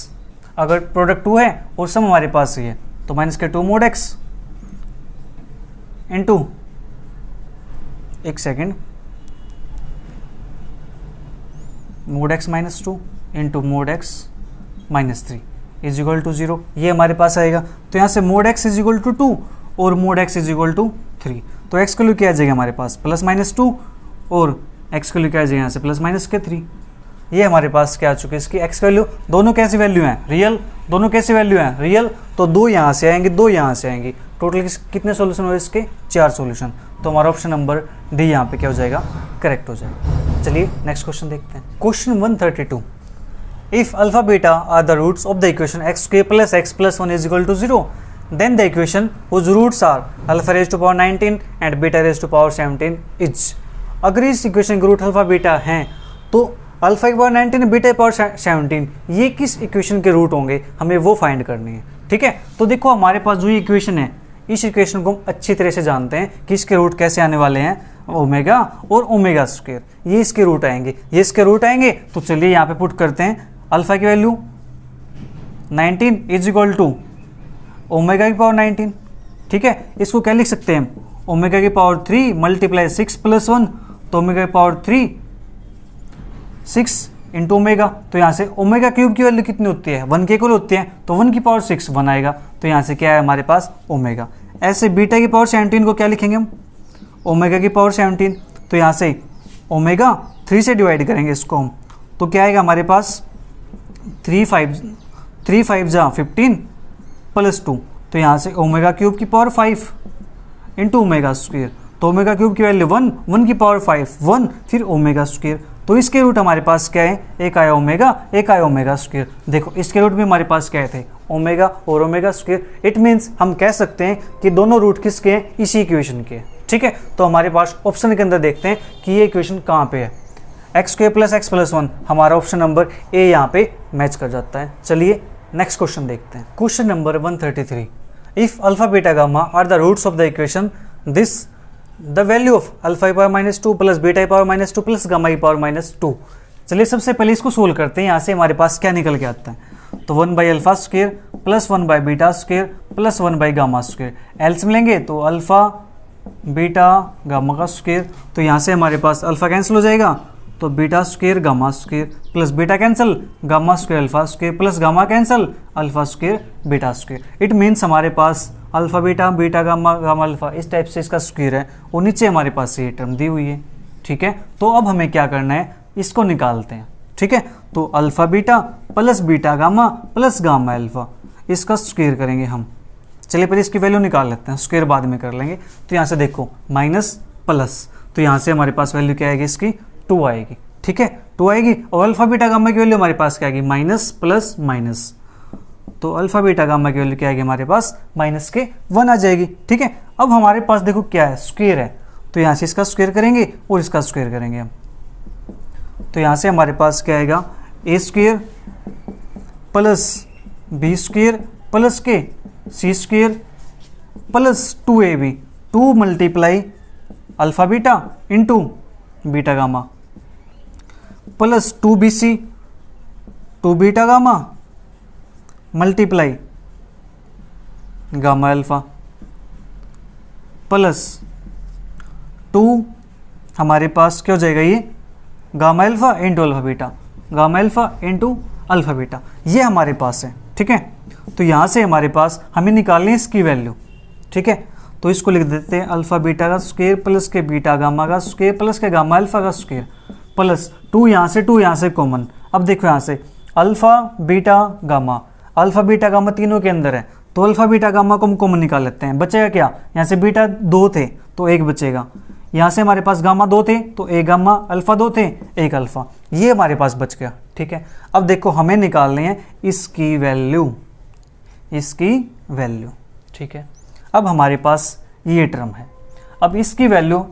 अगर प्रोडक्ट 2 है और सम हमारे पास ही है तो माइनस के 2 mod x इंटू, एक second, mod x minus 2 into mod x minus 3 is equal to 0। ये हमारे पास आएगा। तो यहाँ से mod x is equal to 2 और mod x is equal to 3। तो x की वैल्यू क्या आ जाएगा हमारे पास? प्लस माइनस 2 और x की वैल्यू क्या आ जाएगा यहाँ से? प्लस माइनस के 3। ये हमारे पास क्या आ चुके हैं? इसकी x की वैल्यू, दोनों कैसी वैल्यू हैं? रियल। दोनों कैसी वैल्यू हैं? रियल। तो 2 यहाँ से आएंगे, 2 यहाँ से आएंगे। टोटल कितने सोल्यूशन हुए इसके? 4 सोल्यूशन। तो हमारा ऑप्शन नंबर डी यहाँ पे क्या हो जाएगा? करेक्ट हो जाएगा। चलिए नेक्स्ट क्वेश्चन देखते हैं। Question 132। If alpha beta are the roots of the equation x square plus x plus 1 is equal to 0, then the equation whose roots are alpha raised to power 19 and beta raised to power 17 is। अगर इस इक्वेशन के रूट अल्फा बीटा हैं तो अल्फा की पावर 19 बीटा की पावर 17 ये किस इक्वेशन के रूट होंगे, हमें वो फाइंड करनी है। ठीक है, तो देखो हमारे पास जो ये इक्वेशन है, इस इक्वेशन को हम अच्छी तरह से जानते हैं कि इसके रूट कैसे आने वाले हैं, ओमेगा और ओमेगा स्क्वायर, ये इसके रूट आएंगे, ये इसके रूट आएंगे। तो चलिए यहाँ पे पुट करते हैं अल्फा की value 19 is equal to omega की पावर 19। ठीक है, इसको क्या लिख सकते हैं हम, ओमेगा की पावर 3 मल्टीप्लाई 6 प्लस 1, तो ओमेगा की पावर 3 6 इंटू ओमेगा। तो यहाँ से ओमेगा क्यूब की वैल्यू कितनी होती है, 1 के इक्वल होती है, तो 1 की पावर 6 1 आएगा। तो यहाँ से क्या है हमारे पास ओमेगा। ऐसे बीटा की पावर 17 को क्या लिखेंगे हम, ओमेगा की पावर 17। तो यहाँ से ओमेगा 3 से डिवाइड करेंगे इसको हम, तो क्या आएगा हमारे पास 3 5 जा 15 प्लस 2। तो यहाँ से ओमेगा क्यूब की पावर 5 इंटू ओमेगा स्क्वायर। तो ओमेगा क्यूब की वैल्यू 1 की पावर 5 1 फिर ओमेगा स्क्वायर। तो इसके रूट हमारे पास क्या है, एक आया ओमेगा एक आया ओमेगा स्क्वायर। देखो इसके रूट में हमारे पास क्या थे, ओमेगा और ओमेगा स्क्वायर। इट मीन्स हम कह सकते हैं कि दोनों रूट किसके हैं, इसी इक्वेशन के। ठीक है, तो हमारे पास ऑप्शन के अंदर देखते हैं कि ये इक्वेशन कहाँ पे है, x square plus x plus 1, हमारा ऑप्शन नंबर ए यहाँ पे मैच कर जाता है। चलिए नेक्स्ट क्वेश्चन देखते हैं। Question number 133, if alpha beta gamma are the roots of the equation this the value of alpha की पावर -2 प्लस बीटा की पावर -2 प्लस गामा की पावर -2। चलिए सबसे पहले इसको सोल्व करते हैं। यहाँ से हमारे पास क्या निकल के आता है, तो 1 by alpha square plus 1 by beta square plus 1 by gamma square. LCM लेंगे तो अल्फा बीटा गामा का स्क्वायर। तो यहाँ से हमारे पास अल्फा कैंसिल हो जाएगा, तो beta square gamma square plus beta cancel gamma square alpha square plus gamma cancel alpha square beta square. It means हमारे पास alpha beta beta gamma gamma alpha इस टाइप से इसका स्क्वायर है, और नीचे हमारे पास ये टर्म दी हुई है। ठीक है, तो अब हमें क्या करना है, इसको निकालते हैं। ठीक है, तो alpha beta plus beta gamma plus gamma alpha, इसका स्क्वायर करेंगे हम। चलिए पहले इसकी वैल्यू निकाल लेते हैं, स्क्वायर बाद में कर लेंगे। तो यहाँ से देखो माइनस प्लस, तो यहाँ से हमारे पास वैल्यू क्या आएगी, इसकी 2 आएगी। ठीक है, 2 आएगी, और अल्फा बीटा गामा की वैल्यू हमारे पास क्या आएगी, माइनस प्लस माइनस। तो अल्फा बीटा गामा की वैल्यू क्या आएगी हमारे पास, माइनस के 1 आ जाएगी। ठीक है, अब हमारे पास देखो क्या है, स्क्वायर है, तो यहाँ से इसका स्क्वायर करेंगे और इसका स्क्वायर करेंगे हम। तो यहाँ से हमारे पास क्या आएगा, A square plus B square plus के C square plus 2ab, 2 multiply alpha beta into beta gamma plus 2bc 2 beta gamma multiply gamma alpha plus 2 हमारे पास क्या हो जाएगा, ये gamma alpha into alpha beta, gamma alpha into alpha beta, ये हमारे पास है। ठीक है, तो यहाँ से हमारे पास हमें निकालनी है इसकी वैल्यू। ठीक है, तो इसको लिख देते हैं अल्फा बीटा का स्क्वायर प्लस के बीटा गामा का स्क्वायर प्लस के गामा अल्फा का स्क्वायर प्लस 2 यहाँ से कॉमन। अब देखो यहाँ से अल्फा बीटा गामा तीनों के अंदर है, तो अल्फा बीटा गामा को हम कॉमन निकाल लेते हैं। बचेगा क्या, यहाँ से बीटा 2 थे तो 1 बचेगा, यहाँ से हमारे पास गामा 2 थे तो 1 गामा, अल्फा 2 थे 1 अल्फा, ये हमारे पास बच गया। ठीक है, अब देखो हमें निकालने हैं इसकी वैल्यू, ठीक है, अब हमारे पास ये टर्म है, अब इसकी वैल्यू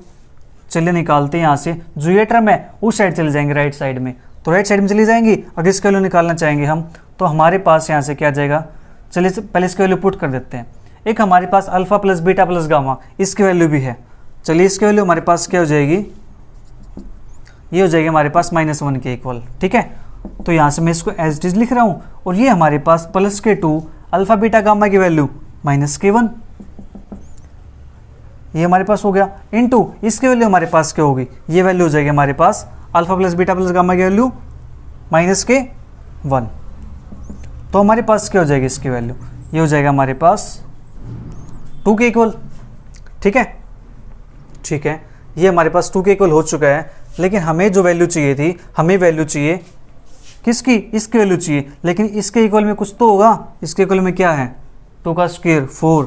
चलिए निकालते हैं। यहाँ से जो ये टर्म है उस साइड चले जाएंगे, राइट साइड में, तो राइट साइड में चली जाएंगी। अगर इसकी वैल्यू निकालना चाहेंगे हम, तो हमारे पास यहाँ से क्या जाएगा, चलिए पहले इसकी वैल्यू पुट कर देते हैं। एक हमारे पास alpha plus beta plus gamma, इसकी वैल्यू भी है। चलिए इसकी वैल्यू हमारे पास क्या हो जाएगी, ये हो जाएगी हमारे पास -1 के इक्वल। ठीक है, तो यहाँ से मैं इसको एज इट इज लिख रहा हूँ, और ये हमारे पास प्लस के 2 अल्फा बीटा गामा की वैल्यू -1, ये हमारे पास हो गया, इनटू इसकी वैल्यू हमारे पास क्या होगी, ये वैल्यू हो जाएगी हमारे पास alpha plus beta plus gamma की वैल्यू -1। तो हमारे पास क्या हो जाएगी इसकी वैल्यू, ये हो जाएगा हमारे पास 2 के इक्वल। ठीक है, ये हमारे पास 2 के इक्वल हो चुका है, लेकिन हमें जो वैल्यू चाहिए थी, हमें वैल्यू चाहिए किसकी, इसकी वैल्यू चाहिए, लेकिन इसके इक्वल में कुछ तो होगा। इसके इक्वल में क्या है, 2 का स्क्वायर 4,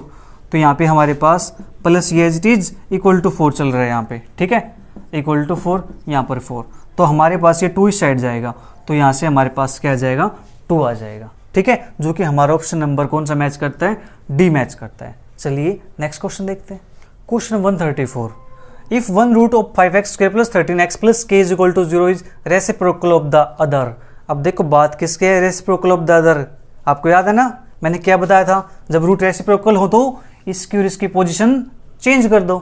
तो यहाँ पे हमारे पास प्लस ये as it is equal to 4 चल रहा है यहाँ पे। ठीक है, इक्वल टू 4, यहाँ पर 4, तो हमारे पास ये 2 इस साइड जाएगा, तो यहाँ से हमारे पास क्या आ जाएगा, 2 आ जाएगा। ठीक है, जो कि हमारा ऑप्शन नंबर कौन सा मैच करता है, डी मैच करता है। चलिए नेक्स्ट क्वेश्चन देखते हैं। Question 134, if one root of 5x square plus 13x plus k is equal to 0 is reciprocal of the other. अब देखो बात किसके है, रेसिप्रोकल ऑफ द अदर। आपको याद है ना मैंने क्या बताया था, जब रूट रेसिप्रोकल हो तो इसकी और इसकी पोजीशन चेंज कर दो।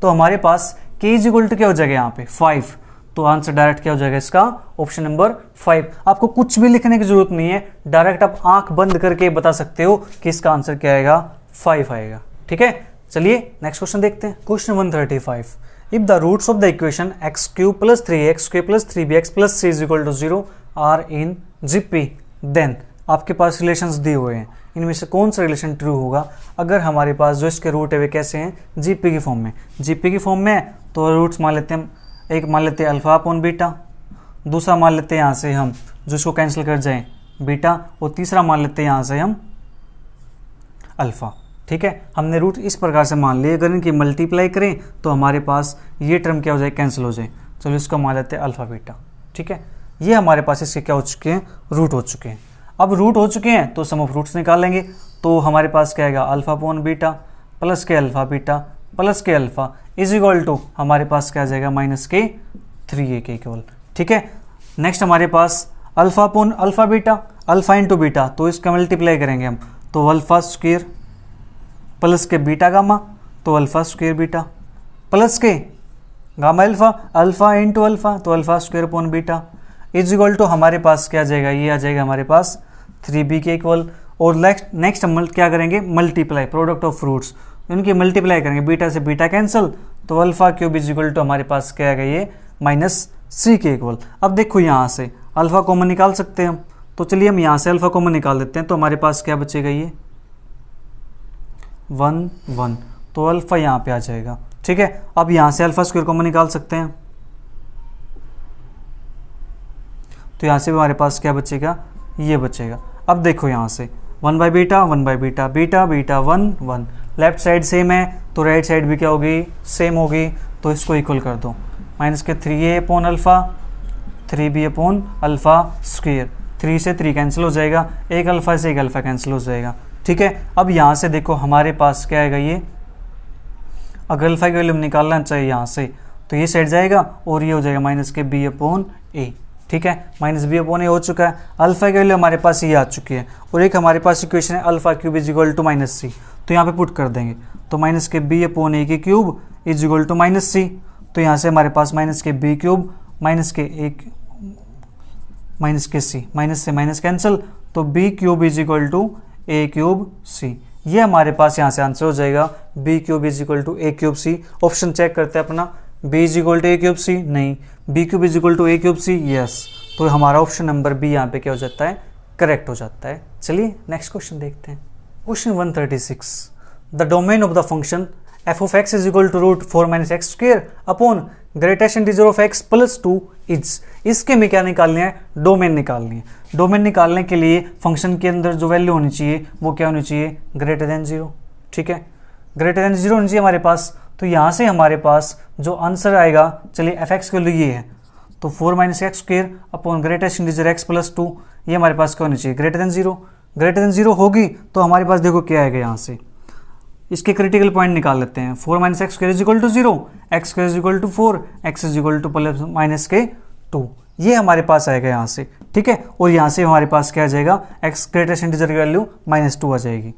तो हमारे पास k इज इक्वल टू क्या हो जाएगा यहाँ पे 5, तो आंसर डायरेक्ट क्या हो जाएगा इसका, ऑप्शन नंबर 5। आपको कुछ भी लिखने की जरूरत नहीं है, डायरेक्ट आप आंख बंद करके बता सकते हो कि इसका आंसर क्या आएगा, 5 आएगा। ठीक है, चलिए नेक्स्ट क्वेश्चन देखते हैं। Question 135, if the roots of the equation x cube plus 3x square plus 3bx plus c is equal to 0 are in GP, then आपके पास रिलेशंस दिए हुए हैं, इनमें से कौन सा रिलेशन ट्रू होगा अगर हमारे पास जो इसके रूट है वे कैसे हैं, जीपी की फॉर्म में। जीपी की फॉर्म में तो रूट्स मान लेते हैं, एक मान लेते हैं अल्फा अपॉन बीटा, दूसरा मान लेते हैं यहाँ से हम जो इसको कैंसिल कर जाए बीटा, और तीसरा मान लेते हैं यहाँ से हम अल्फा। ठीक है, हमने रूट इस प्रकार से मान लिए, अगर इनकी मल्टीप्लाई करें तो हमारे पास ये टर्म क्या हो जाए, कैंसिल हो जाए। चलो इसका मान लेते हैं अल्फा बीटा। ठीक है, ये हमारे पास इसके क्या हो चुके हैं, रूट हो चुके हैं। अब रूट हो चुके हैं तो सम ऑफ रूट्स निकाल लेंगे, तो हमारे पास क्या आएगा, अल्फा अपॉन बीटा प्लस के अल्फा बीटा प्लस के अल्फा इज इक्वल टू हमारे पास क्या आ जाएगा, माइनस के 3a के इक्वल। ठीक है, नेक्स्ट हमारे पास alpha upon alpha beta, alpha into beta, तो इसका मल्टीप्लाई करेंगे हम, तो अल्फा स्क्वायर प्लस के बीटा गामा, तो अल्फा स्क्वायर बीटा प्लस के gamma alpha, alpha into alpha, तो alpha square upon beta is equal to हमारे पास क्या आ जाएगा, ये आ जाएगा हमारे पास 3b के इक्वल। और नेक्स्ट हम क्या करेंगे, मल्टीप्लाई प्रोडक्ट ऑफ फ्रूट्स, इनकी मल्टीप्लाई करेंगे, बीटा से बीटा कैंसिल, तो alpha cube is equal to हमारे पास क्या आएगा, ये माइनस c के इक्वल। अब देखो यहाँ से अल्फा कॉमन निकाल सकते हैं हम, तो चलिए हम यहाँ से अल्फा कॉमन निकाल देते हैं, तो हमारे पास क्या बचेगा, ये 1 1, तो अल्फा यहाँ पे आ जाएगा। ठीक है, अब यहाँ से अल्फा स्क्वायर कॉमन निकाल सकते हैं, तो यहाँ से भी हमारे पास क्या बचेगा, ये बचेगा। अब देखो यहाँ से 1 by beta beta beta 1 1, left side same है तो राइट साइड भी क्या होगी, सेम होगी, तो इसको इक्वल कर दो, माइनस के 3a upon alpha 3b upon alpha square, 3 से 3 कैंसिल हो जाएगा, एक अल्फा से एक अल्फा कैंसिल हो जाएगा। ठीक है, अब यहाँ से देखो हमारे पास क्या आएगा, ये अगर अल्फा की वैल्यू निकालना चाहिए यहाँ से, तो ये साइड जाएगा और ये हो जाएगा माइनस के b अपॉन a। ठीक है, माइनस b अपॉन a हो चुका है, अल्फा की वैल्यू हमारे पास ये आ चुकी है, और एक हमारे पास इक्वेशन है alpha cube is equal to minus c, तो यहाँ पे पुट कर देंगे, तो माइनस के b अपॉन a की cube is equal to minus c, तो यहाँ से हमारे पास माइनस के b क्यूब माइनस के c, माइनस से माइनस कैंसिल, तो b cube is equal to a cube c, ये हमारे पास यहाँ से आंसर हो जाएगा, b cube is equal to a cube c। Option check करते हैं अपना, b is equal to a cube c, नहीं, b cube is equal to a cube c, yes, तो हमारा ऑप्शन नंबर b यहाँ पे क्या हो जाता है, करेक्ट हो जाता है। चलिए नेक्स्ट क्वेश्चन देखते हैं। Question 136, the domain of the function f of x is equal to root 4 minus x square upon greatest integer of x plus 2 is, इसके में क्या निकालनी है, डोमेन निकालनी है। डोमेन निकालने के लिए फंक्शन के अंदर जो वैल्यू होनी चाहिए वो क्या होनी चाहिए, ग्रेटर देन 0। ठीक है, ग्रेटर देन 0 होनी चाहिए हमारे पास, तो यहाँ से हमारे पास जो आंसर आएगा, चलिए f(x) की वैल्यू ये है, तो 4 minus x square upon greatest integer x plus 2, ये हमारे पास क्या होनी चाहिए, ग्रेटर देन 0। ग्रेटर देन 0 होगी तो हमारे पास देखो क्या आएगा, यहाँ से इसके क्रिटिकल पॉइंट निकाल लेते हैं, 4 minus x square is equal to 0, x square is equal to 4, x is equal to plus minus के 2, ये हमारे पास आएगा यहाँ से। ठीक है, और यहाँ से हमारे पास क्या आ जाएगा, एक्स ग्रेटेस्ट इंटीजर की वैल्यू -2 आ जाएगी,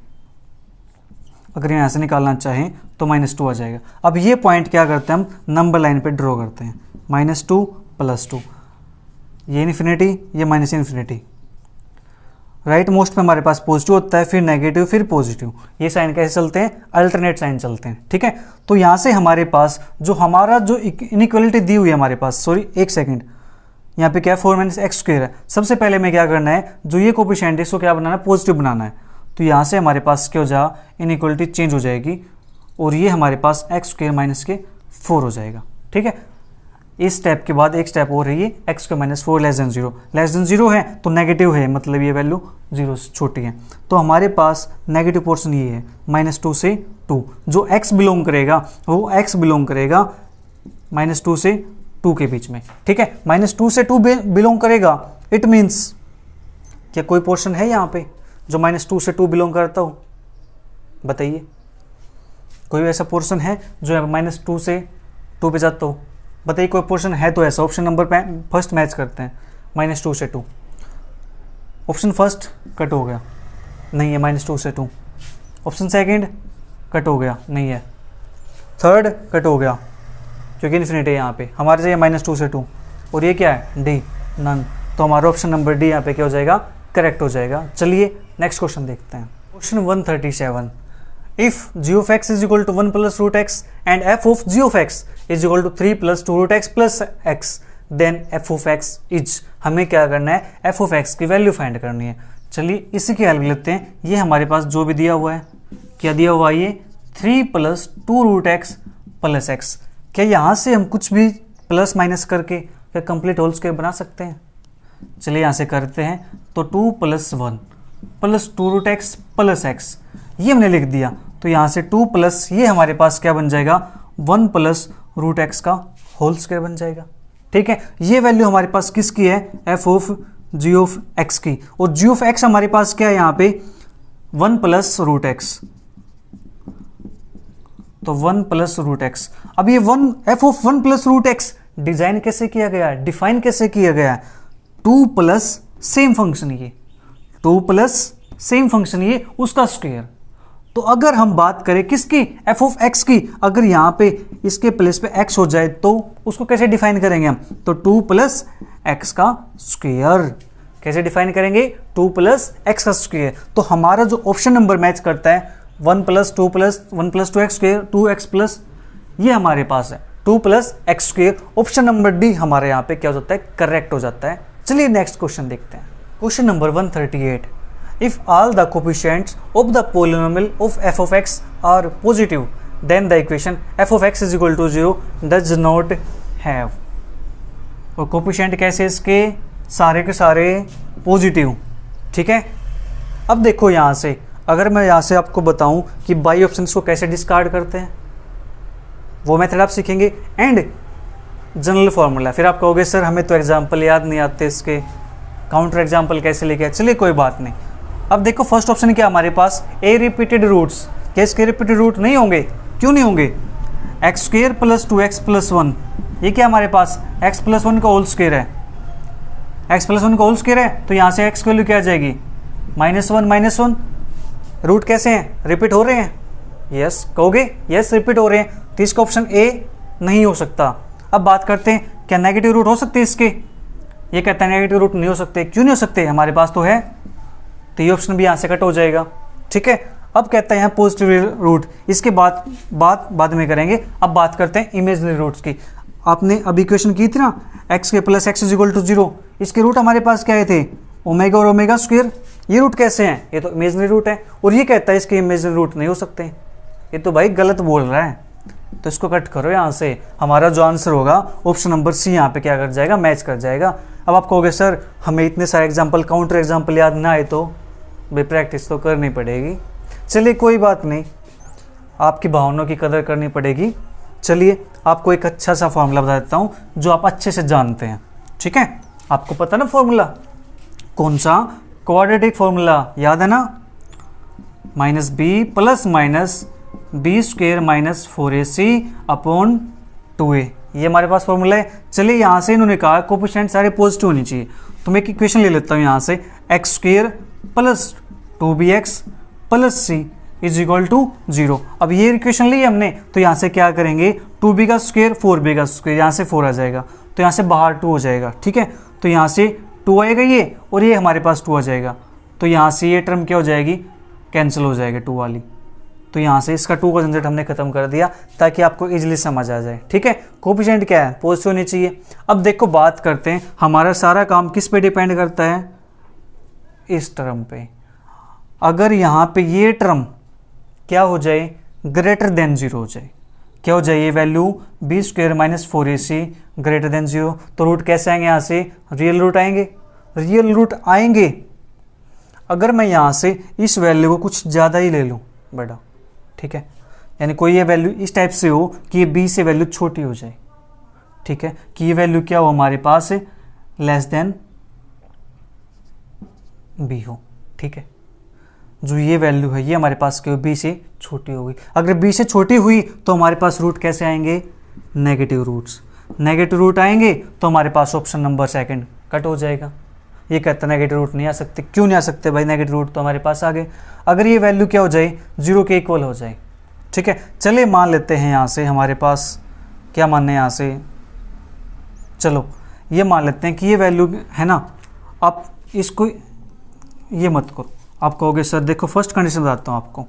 अगर यहाँ से निकालना चाहें तो -2 आ जाएगा। अब ये पॉइंट क्या करते हैं, हम नंबर लाइन पे ड्रॉ करते हैं, -2 प्लस 2, ये इन्फिनिटी, ये माइनस इन्फिनिटी, राइट मोस्ट पे हमारे पास पॉजिटिव होता है, फिर नेगेटिव, फिर पॉजिटिव, ये साइन कैसे चलते हैं, अल्टरनेट साइन चलते हैं। ठीक है, तो यहाँ से हमारे पास जो हमारा जो इनइक्वालिटी दी हुई है हमारे पास, सॉरी एक सेकंड, यहाँ पे क्या है, 4 माइनस एक्स स्क्वेयर है, सबसे पहले में क्या करना है, जो ये कोफिशिएंट है इसको क्या बनाना है, पॉजिटिव बनाना है, तो यहाँ से हमारे पास क्या हो जाएगा, इनइक्वालिटी चेंज हो जाएगी, और ये हमारे पास एक्स स्क्वेयर माइनस के 4 हो जाएगा। ठीक है, इस स्टेप के बाद एक स्टेप और है, ये x square minus 4 less than 0 है, तो नेगेटिव है, मतलब ये वैल्यू 0 से छोटी है, तो हमारे पास नेगेटिव पोर्शन ये है, -2 से 2, जो x बिलोंग करेगा वो x बिलोंग करेगा -2 से 2 के बीच में। ठीक है, -2 से 2 बिलोंग करेगा, इट मीन्स क्या कोई पोर्शन है यहाँ पे जो -2 से 2 बिलोंग करता हो, बताइए, कोई ऐसा पोर्शन है जो -2 से 2 पे जाता हो। बताइए कोई पोर्शन है तो ऐसा, ऑप्शन नंबर पे फर्स्ट मैच करते हैं, -2 से 2। ऑप्शन फर्स्ट कट हो गया, नहीं है, -2 से 2। ऑप्शन सेकंड कट हो गया, नहीं है। थर्ड कट हो गया क्योंकि इन्फिनिटी है यहाँ पे, हमारे चाहिए -2 से 2। और ये क्या है, डी, नन। तो हमारा ऑप्शन नंबर डी यहाँ पे क्या हो जाएगा, करेक्ट हो जाएगा। चलिए नेक्स्ट क्वेश्चन देखते हैं। Question 137, if g of x is equal to 1 plus root x and f of g of x is equal to 3 plus 2 root x plus x, then f of x is, हमें क्या करना है, f of x की वैल्यू फाइंड करनी है। चलिए इसी की हेल्प लेते हैं। ये हमारे पास जो भी दिया हुआ है, क्या दिया हुआ है, ये 3 plus 2 root x plus x। क्या यहाँ से हम कुछ भी प्लस माइनस करके क्या कंप्लीट होल स्क्वायर बना सकते हैं? चलिए यहाँ से करते हैं। तो 2 plus 1 plus 2 root x plus x, ये हमने लिख दिया। तो यहाँ से 2 प्लस ये हमारे पास क्या बन जाएगा, 1 प्लस रूट एक्स का होल स्क्वायर बन जाएगा। ठीक है, ये वैल्यू हमारे पास किसकी है, f of g of x की। और g ऑफ x हमारे पास क्या है यहाँ पे, 1 प्लस रूट एक्स। तो 1 प्लस रूट एक्स। अब ये f of 1 plus root x design कैसे किया गया है, डिफाइन कैसे किया गया है, 2 प्लस सेम फंक्शन, ये 2 प्लस सेम फंक्शन, ये उसका स्क्वायर। तो अगर हम बात करें किसकी, f ऑफ x की, अगर यहाँ पे इसके प्लेस पे x हो जाए तो उसको कैसे डिफाइन करेंगे हम, तो 2 प्लस एक्स का स्क्वायर। कैसे डिफाइन करेंगे, 2 प्लस एक्स का स्क्वायर। तो हमारा जो ऑप्शन नंबर मैच करता है 1 plus 2 plus 1 plus 2 x square, 2 x plus, ये हमारे पास है 2 plus x square. Option number D हमारे यहाँ पे क्या हो जाता है, करेक्ट हो जाता है। चलिए नेक्स्ट क्वेश्चन देखते हैं। Question number 138, if all the coefficients of the polynomial of f of x are positive, then the equation f of x is equal to 0 does not have। और कोफिशिएंट कैसे, इसके सारे के सारे पॉजिटिव। ठीक है, अब देखो यहाँ से, अगर मैं यहाँ से आपको बताऊँ कि बाई ऑप्शंस को कैसे डिस्कार्ड करते हैं, वो मेथड आप सीखेंगे। एंड जनरल फॉर्मूला, फिर आप कहोगे सर हमें तो एग्जाम्पल याद नहीं आते, इसके काउंटर एग्जाम्पल कैसे लेके आए। चलिए कोई बात नहीं। अब देखो फर्स्ट ऑप्शन क्या हमारे पास, ए रिपीटेड रूट्स। क्या इसके रिपीटेड रूट नहीं होंगे, क्यों नहीं होंगे, x square plus 2x plus 1, ये क्या हमारे पास x प्लस 1 का होल स्क्वायर है, x प्लस 1 का होल स्क्वायर है। तो यहाँ से x की वैल्यू क्या आ जाएगी, -1 रूट कैसे हैं, रिपीट हो रहे हैं, यस कहोगे, यस रिपीट हो रहे हैं। तो इसका ऑप्शन ए नहीं हो सकता। अब बात करते हैं क्या नेगेटिव रूट हो सकते हैं इसके, ये कहता है नेगेटिव रूट नहीं हो सकते, क्यों नहीं हो सकते, हमारे पास तो है। तो ये ऑप्शन भी यहाँ से कट हो जाएगा। ठीक है, अब कहता है यहाँ पॉजिटिव रूट, इसके बाद में करेंगे। अब बात करते हैं इमेजिनरी रूट्स की। आपने अभी इक्वेशन की थी ना, एक्स के plus x is equal to 0, इसके रूट हमारे पास क्या थे, ओमेगा और ओमेगा स्क्वायर। ये रूट कैसे हैं, ये तो इमेजिनरी रूट है। और ये कहता है इसके इमेजिनरी रूट नहीं हो सकते, ये तो भाई गलत बोल रहा है। तो इसको कट करो यहाँ से, हमारा जो आंसर होगा ऑप्शन नंबर सी यहाँ पे क्या कर जाएगा, मैच कर जाएगा। अब आप कहोगे सर हमें इतने सारे एग्जाम्पल, काउंटर एग्जाम्पल याद ना आए, तो भाई प्रैक्टिस तो करनी पड़ेगी। चलिए कोई बात नहीं, आपकी भावनाओं की कदर करनी पड़ेगी। चलिए आपको एक अच्छा सा फॉर्मूला बता देता हूँ जो आप अच्छे से जानते हैं। ठीक है, आपको पता ना फॉर्मूला कौन सा, क्वाड्रेटिक फॉर्मूला याद है ना, -b plus minus b square minus 4ac upon 2a, ये हमारे पास फॉर्मूला है। चलिए यहाँ से इन्होंने कहा कोफिशिएंट सारे पॉजिटिव होनी चाहिए, तो मैं एक इक्वेशन ले लेता हूँ यहाँ से, x square plus 2bx plus c is equal to 0। अब ये इक्वेशन ली हमने, तो यहाँ से क्या करेंगे, 2b का स्क्वेयर 4b का स्क्वेयर, यहाँ से 4 आ जाएगा, तो यहाँ से बाहर 2 हो जाएगा। ठीक है, तो यहाँ से 2 आएगा ये, और ये हमारे पास 2 आ जाएगा, तो यहाँ से ये टर्म क्या हो जाएगी, कैंसिल हो जाएगा 2 वाली। तो यहाँ से इसका 2 का झंझट हमने खत्म कर दिया ताकि आपको इजीली समझ आ जाए। ठीक है, कोफिशिएंट क्या है, पॉजिटिव होनी चाहिए। अब देखो बात करते हैं, हमारा सारा काम किस पे डिपेंड करता है, इस टर्म पे। अगर यहाँ पे ये टर्म क्या हो जाए, ग्रेटर देन 0 हो जाए, क्या हो जाए, ये value b square minus 4ac greater than 0, तो रूट कैसे आएंगे, यहाँ से रियल रूट आएंगे, रियल रूट आएंगे। अगर मैं यहाँ से इस वैल्यू को कुछ ज़्यादा ही ले लूँ बड़ा, ठीक है, यानी कोई ये वैल्यू इस टाइप से हो कि ये b से वैल्यू छोटी हो जाए। ठीक है, कि ये वैल्यू क्या हो हमारे पास लेस देन b हो। ठीक है, जो ये वैल्यू है ये हमारे पास क्यों b से छोटी हो गई। अगर b से छोटी हुई तो हमारे पास रूट कैसे आएंगे, नेगेटिव रूट्स। नेगेटिव रूट आएंगे तो हमारे पास ऑप्शन नंबर सेकंड कट हो जाएगा। ये कहता है नेगेटिव रूट नहीं आ सकते। क्यों नहीं आ सकते भाई? नेगेटिव रूट तो हमारे पास आ गए। अगर ये वैल्यू क्या हो जाए, 0 के इक्वल हो जाए। ठीक है, चलिए मान लेते हैं यहाँ से हमारे पास क्या मानना है यहाँ से, चलो ये मान लेते हैं कि ये वैल्यू है ना। आप इसको ये मत करो, आप कहोगे सर देखो फर्स्ट कंडीशन बताता हूँ आपको,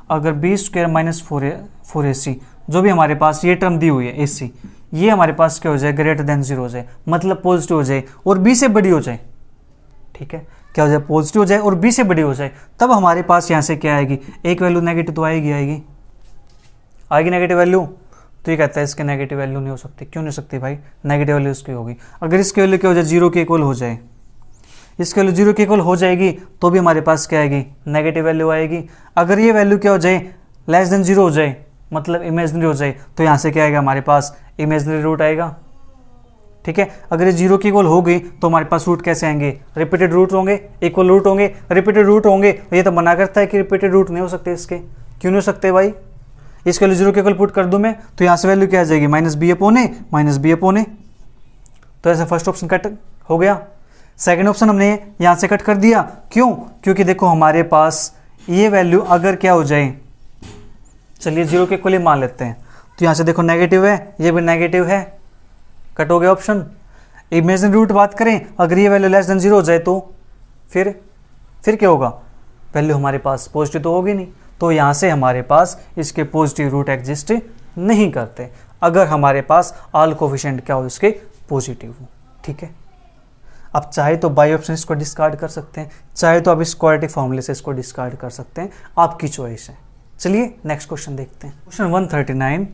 अगर बी स्क्वायर माइनस 4ac जो भी हमारे पास ये टर्म दी हुई है ac, ये हमारे पास क्या हो जाए, ग्रेटर देन 0 हो जाए, मतलब पॉजिटिव हो जाए और b से बड़ी हो जाए। ठीक है, क्या हो जाए, पॉजिटिव हो जाए और b से बड़ी हो जाए, तब हमारे पास यहाँ से क्या आएगी, एक वैल्यू नेगेटिव तो आएगी नेगेटिव वैल्यू। तो ये कहता है इसके नेगेटिव वैल्यू नहीं हो सकती। क्यों नहीं सकती भाई? नेगेटिव वैल्यू इसकी होगी। अगर इसकी वैल्यू क्या हो जाए, 0 के इक्वल हो जाए, इसकी वैल्यू 0 के इक्वल हो जाएगी तो भी हमारे पास क्या आएगी, नेगेटिव वैल्यू आएगी। अगर ये वैल्यू क्या हो जाए, लेस देन 0 हो जाए, मतलब इमेजनरी हो जाए, तो यहाँ से क्या आएगा, हमारे पास इमेजनरी रूट आएगा। ठीक है, अगर ये 0 की इक्वल हो गई तो हमारे पास रूट कैसे आएंगे, रिपीटेड रूट होंगे, इक्वल रूट होंगे, रिपीटेड रूट होंगे। ये तो मना करता है कि रिपीटेड रूट नहीं हो सकते इसके। क्यों नहीं हो सकते भाई? इसके वैल्यू 0 के इक्वल पुट कर दूं मैं, तो यहाँ से वैल्यू क्या आ जाएगी, -b/a। तो ऐसे फर्स्ट ऑप्शन कट हो गया। सेकंड ऑप्शन हमने यहाँ से कट कर दिया। क्यों? क्योंकि देखो हमारे पास ये वैल्यू अगर क्या हो जाए, चलिए 0 के इक्वल ही मान लेते हैं, तो यहाँ से देखो नेगेटिव है, ये भी नेगेटिव है, कट हो गया ऑप्शन। इमेजिनरी रूट बात करें, अगर ये वैल्यू लेस देन 0 हो जाए तो फिर क्या होगा, वैल्यू हमारे पास पॉजिटिव तो होगी नहीं, तो यहाँ से हमारे पास इसके पॉजिटिव रूट एग्जिस्ट नहीं करते अगर हमारे पास ऑल कोफिशिएंट क्या हो, इसके पॉजिटिव हो। ठीक है, आप चाहे तो बाई ऑप्शन इसको डिस्कार्ड कर सकते हैं, चाहे तो आप इस क्वाड्रेटिक फॉर्मूले से इसको डिस्कार्ड कर सकते हैं, आपकी चॉइस है। चलिए नेक्स्ट क्वेश्चन देखते हैं। Question 139,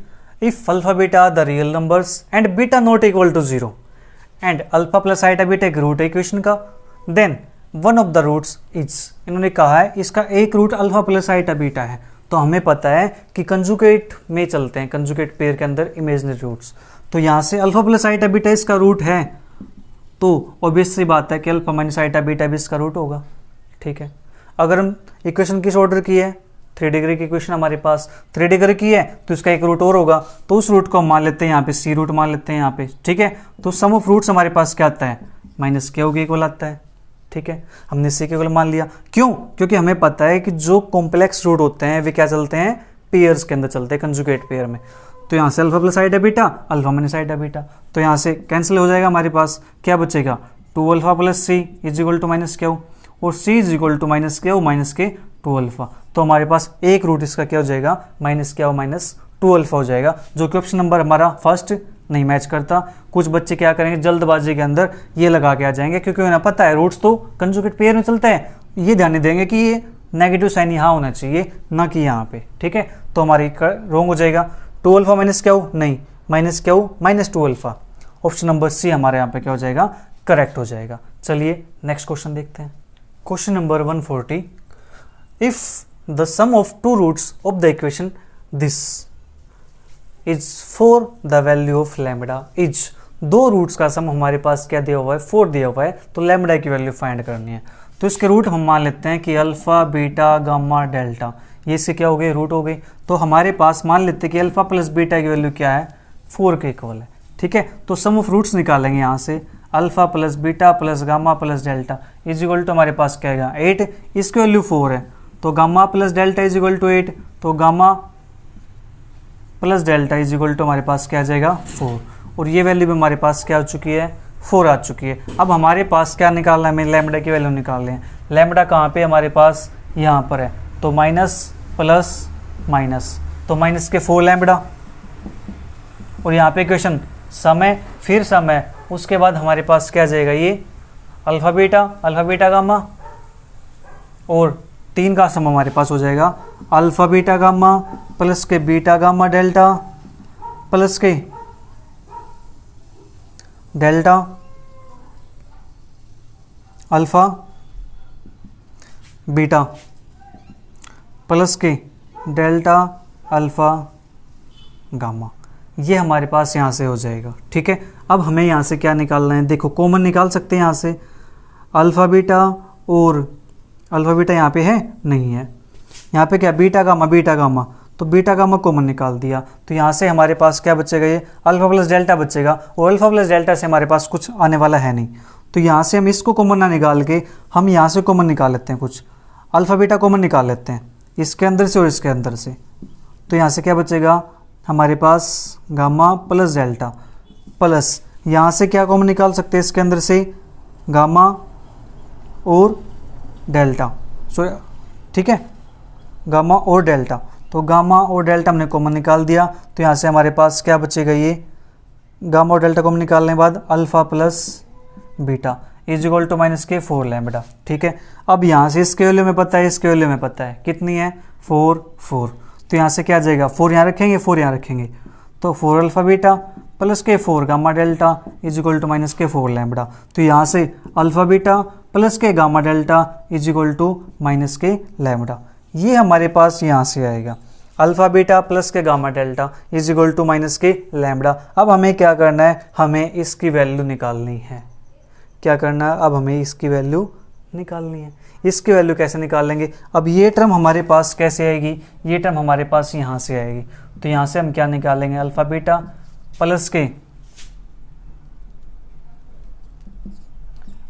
if alpha beta the real numbers and beta not equal to 0 and alpha plus iota beta एक रूट है इक्वेशन का, then one of the roots is, इन्होंने कहा है इसका एक root alpha plus iota beta है। तो हमें पता है कि कंजुगेट में चलते हैं, कंजुगेट पेयर के अंदर इमेजिनरी रूट्स। तो यहाँ से अल्फा प्लस आइटा बीटा इसका रूट है, तो ऑब्वियस सी बात है कि अल्फा माइनस आइटा बीटा भी इसका रूट होगा। ठीक है, अगर हम इक्वेशन किस ऑर्डर की है, 3 डिग्री की इक्वेशन हमारे पास 3 डिग्री की है, तो इसका एक रूट और होगा, तो उस रूट को हम मान लेते हैं यहाँ पे सी रूट मान लेते हैं यहाँ पे। ठीक है, तो सम ऑफ रूट्स हमारे पास क्या आता है, -k के इक्वल आता है। ठीक है, हमने सी के इक्वल मान लिया। क्यों? क्योंकि हमें पता है कि जो कॉम्प्लेक्स रूट होते हैं वे क्या चलते हैं, पेयर्स के अंदर चलते हैं, कंजुगेट पेयर में। तो यहाँ से alpha plus iota beta, alpha minus iota beta, तो यहाँ से कैंसिल हो जाएगा, हमारे पास क्या बचेगा, 2 alpha plus C is equal to -q और c is equal to -q minus के 2 अल्फा। तो हमारे पास एक रूट इसका क्या हो जाएगा, -q माइनस 2 अल्फा हो जाएगा, जो कि ऑप्शन नंबर हमारा फर्स्ट नहीं मैच करता। कुछ बच्चे क्या करेंगे, जल्दबाजी के अंदर ये लगा के आ जाएंगे, क्योंकि उन्हें पता है रूट्स तो कंजुगेट पेयर में चलते हैं, ये ध्यान नहीं देंगे कि ये नेगेटिव साइन यहाँ होना चाहिए ना कि यहाँ पे। ठीक है, तो हमारी रॉन्ग हो जाएगा, 2 अल्फा माइनस q नहीं, -q minus 2 alpha. Option number c हमारे यहाँ पे क्या हो जाएगा, करेक्ट हो जाएगा। चलिए नेक्स्ट क्वेश्चन देखते हैं। Question number 140, if the sum of 2 roots of the equation this is 4 the value of lambda is, 2 roots का सम हमारे पास क्या दिया हुआ है, 4 दिया हुआ है, तो लैम्बडा की वैल्यू फाइंड करनी है। तो इसके रूट हम मान लेते हैं कि अल्फा बीटा गामा डेल्टा, ये इससे क्या हो गए, रूट हो गए। तो हमारे पास मान लेते हैं कि अल्फा प्लस बीटा की वैल्यू क्या है, 4 के इक्वल है। ठीक है, तो सम ऑफ रूट्स निकालेंगे यहाँ से, alpha plus beta plus gamma plus delta is equal to हमारे पास क्या आएगा, 8, इसकी वैल्यू 4 है, तो gamma plus delta is equal to 8, तो gamma plus delta is equal to हमारे पास क्या आ जाएगा, 4, और ये वैल्यू भी हमारे पास क्या हो चुकी है, 4 आ चुकी है। अब हमारे पास क्या निकालना है, हमें लैम्बडा की वैल्यू निकाल लें। लैम्बडा कहाँ पे हमारे पास, यहाँ पर है, तो माइनस प्लस माइनस, तो माइनस के 4 लैम्बडा, और यहाँ पे इक्वेशन समय फिर समय, उसके बाद हमारे पास क्या जाएगा, ये अल्फा बीटा गामा, और 3 का सम हमारे पास हो जाएगा अल्फा बीटा गामा प्लस के बीटा गामा डेल्टा प्लस के डेल्टा अल्फा बीटा प्लस के डेल्टा अल्फा गामा, ये हमारे पास यहाँ से हो जाएगा। ठीक है, अब हमें यहाँ से क्या निकालना है, देखो कॉमन निकाल सकते हैं यहाँ से, अल्फा बीटा, और अल्फा बीटा यहाँ पे है नहीं है, यहाँ पे क्या बीटा गामा, तो बीटा गामा कॉमन निकाल दिया, तो यहाँ से हमारे पास क्या बचेगा, ये अल्फा प्लस डेल्टा बचेगा, और अल्फा प्लस डेल्टा से हमारे पास कुछ आने वाला है नहीं, तो यहाँ से हम इसको कॉमन ना निकाल के हम यहाँ से कॉमन निकाल लेते हैं, कुछ अल्फा बीटा कॉमन निकाल लेते हैं इसके अंदर से और इसके अंदर से। तो यहाँ से क्या बचेगा हमारे पास गामा प्लस डेल्टा, प्लस यहाँ से क्या कॉमन निकाल सकते हैं इसके अंदर से, गामा और डेल्टा, सो ठीक है, गामा और डेल्टा। तो गामा और डेल्टा हमने कॉमन निकाल दिया, तो यहाँ से हमारे पास क्या बचेगा, ये गामा और डेल्टा कॉमन निकालने के बाद alpha plus beta is equal to minus के 4 लैम्बडा। ठीक है, अब यहाँ से इसके वैल्यू में पता है, इसके वैल्यू में पता है, कितनी है 4 4, तो यहाँ से क्या आ जाएगा 4 यहाँ रखेंगे, 4 यहाँ रखेंगे, तो 4 अल्फा बीटा प्लस के 4 gamma delta is equal to minus के 4 लैम्बडा। तो यहाँ से अल्फा बीटा प्लस के gamma delta is equal to minus के लैम्बडा, ये हमारे पास यहाँ से आएगा अल्फा बीटा प्लस के gamma delta is equal to minus के लैम्बडा। अब हमें क्या करना है, हमें इसकी वैल्यू निकालनी है। क्या करना है, अब हमें इसकी वैल्यू निकालनी है। इसकी वैल्यू कैसे निकालेंगे, अब ये टर्म हमारे पास कैसे आएगी, ये टर्म हमारे पास यहाँ से आएगी, तो यहाँ से हम क्या निकालेंगे, अल्फा बीटा प्लस के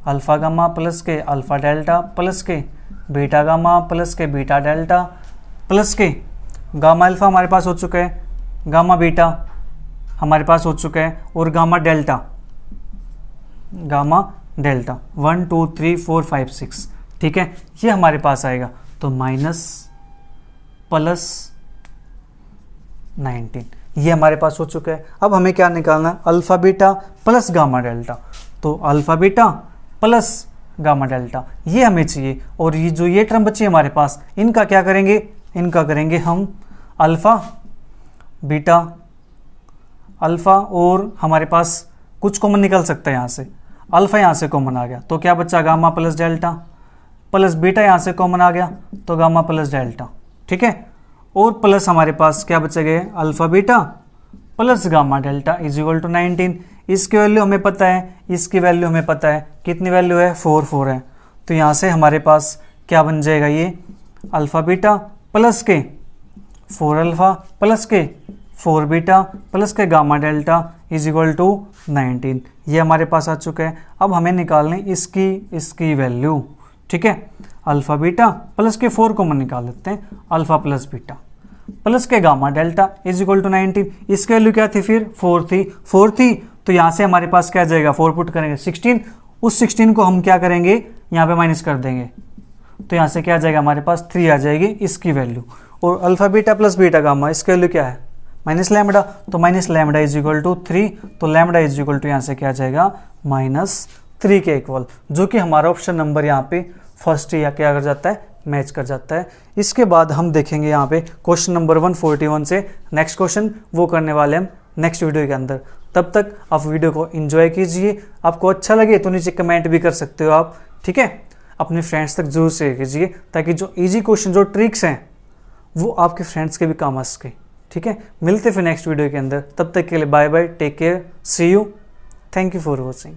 अल्फा गामा प्लस के अल्फा डेल्टा प्लस के बीटा गामा प्लस के बीटा डेल्टा प्लस के गामा अल्फा हमारे पास हो चुका है, गामा बीटा हमारे पास हो चुका है, और गामा डेल्टा 1 2 3 4 5 6, ठीक है, ये हमारे पास आएगा। तो माइनस प्लस 19 ये हमारे पास हो चुका है। अब हमें क्या निकालना है, alpha beta plus gamma delta, तो alpha beta plus gamma delta ये हमें चाहिए, और ये जो ये टर्म बची हमारे पास, इनका क्या करेंगे, इनका करेंगे हम अल्फा बीटा अल्फा, और हमारे पास कुछ कॉमन निकल सकता है, यहाँ से अल्फा यहाँ से कॉमन आ गया, तो क्या बचा gamma plus delta, plus beta यहाँ से कॉमन आ गया, तो गामा प्लस डेल्टा, ठीक है, और प्लस हमारे पास क्या बचेगा, alpha beta plus gamma delta is equal to 19। इसकी वैल्यू हमें पता है, इसकी वैल्यू हमें पता है, कितनी वैल्यू है 4 4 है, तो यहाँ से हमारे पास क्या बन जाएगा, ये अल्फा बीटा प्लस के 4 अल्फा प्लस के 4 बीटा प्लस के gamma delta is equal to 19, ये हमारे पास आ चुका है। अब हमें निकालनी इसकी वैल्यू, ठीक है, अल्फा बीटा प्लस के 4 कॉमन निकाल लेते हैं, अल्फा प्लस बीटा प्लस के gamma delta is equal to 19, इसकी वैल्यू क्या थी, फिर 4 थी, तो यहाँ से हमारे पास क्या जाएगा, 4 पुट करेंगे 16, उस 16 को हम क्या करेंगे, यहाँ पे माइनस कर देंगे, तो यहाँ से क्या आ जाएगा, हमारे पास 3 आ जाएगी इसकी वैल्यू, और alpha beta plus beta gamma इसकी वैल्यू क्या है, माइनस लैम्बडा, तो minus lambda is equal to 3, तो लैम्बडा इज इक्वल टू यहाँ से क्या आ जाएगा -3 के इक्वल, जो कि हमारा ऑप्शन नंबर यहाँ पे फर्स्ट या क्या कर जाता है, मैच कर जाता है। इसके बाद हम देखेंगे यहाँ पे क्वेश्चन नंबर 141 से नेक्स्ट क्वेश्चन, वो करने वाले हम नेक्स्ट वीडियो के अंदर। तब तक आप वीडियो को एंजॉय कीजिए, आपको अच्छा लगे तो नीचे कमेंट भी कर सकते हो आप, ठीक है, अपने फ्रेंड्स तक जरूर शेयर कीजिए, ताकि जो इजी क्वेश्चन, जो ट्रिक्स हैं, वो आपके फ्रेंड्स के भी काम आ सके, ठीक है। मिलते फिर नेक्स्ट वीडियो के अंदर, तब तक के लिए bye bye, take care, see you, thank you for watching.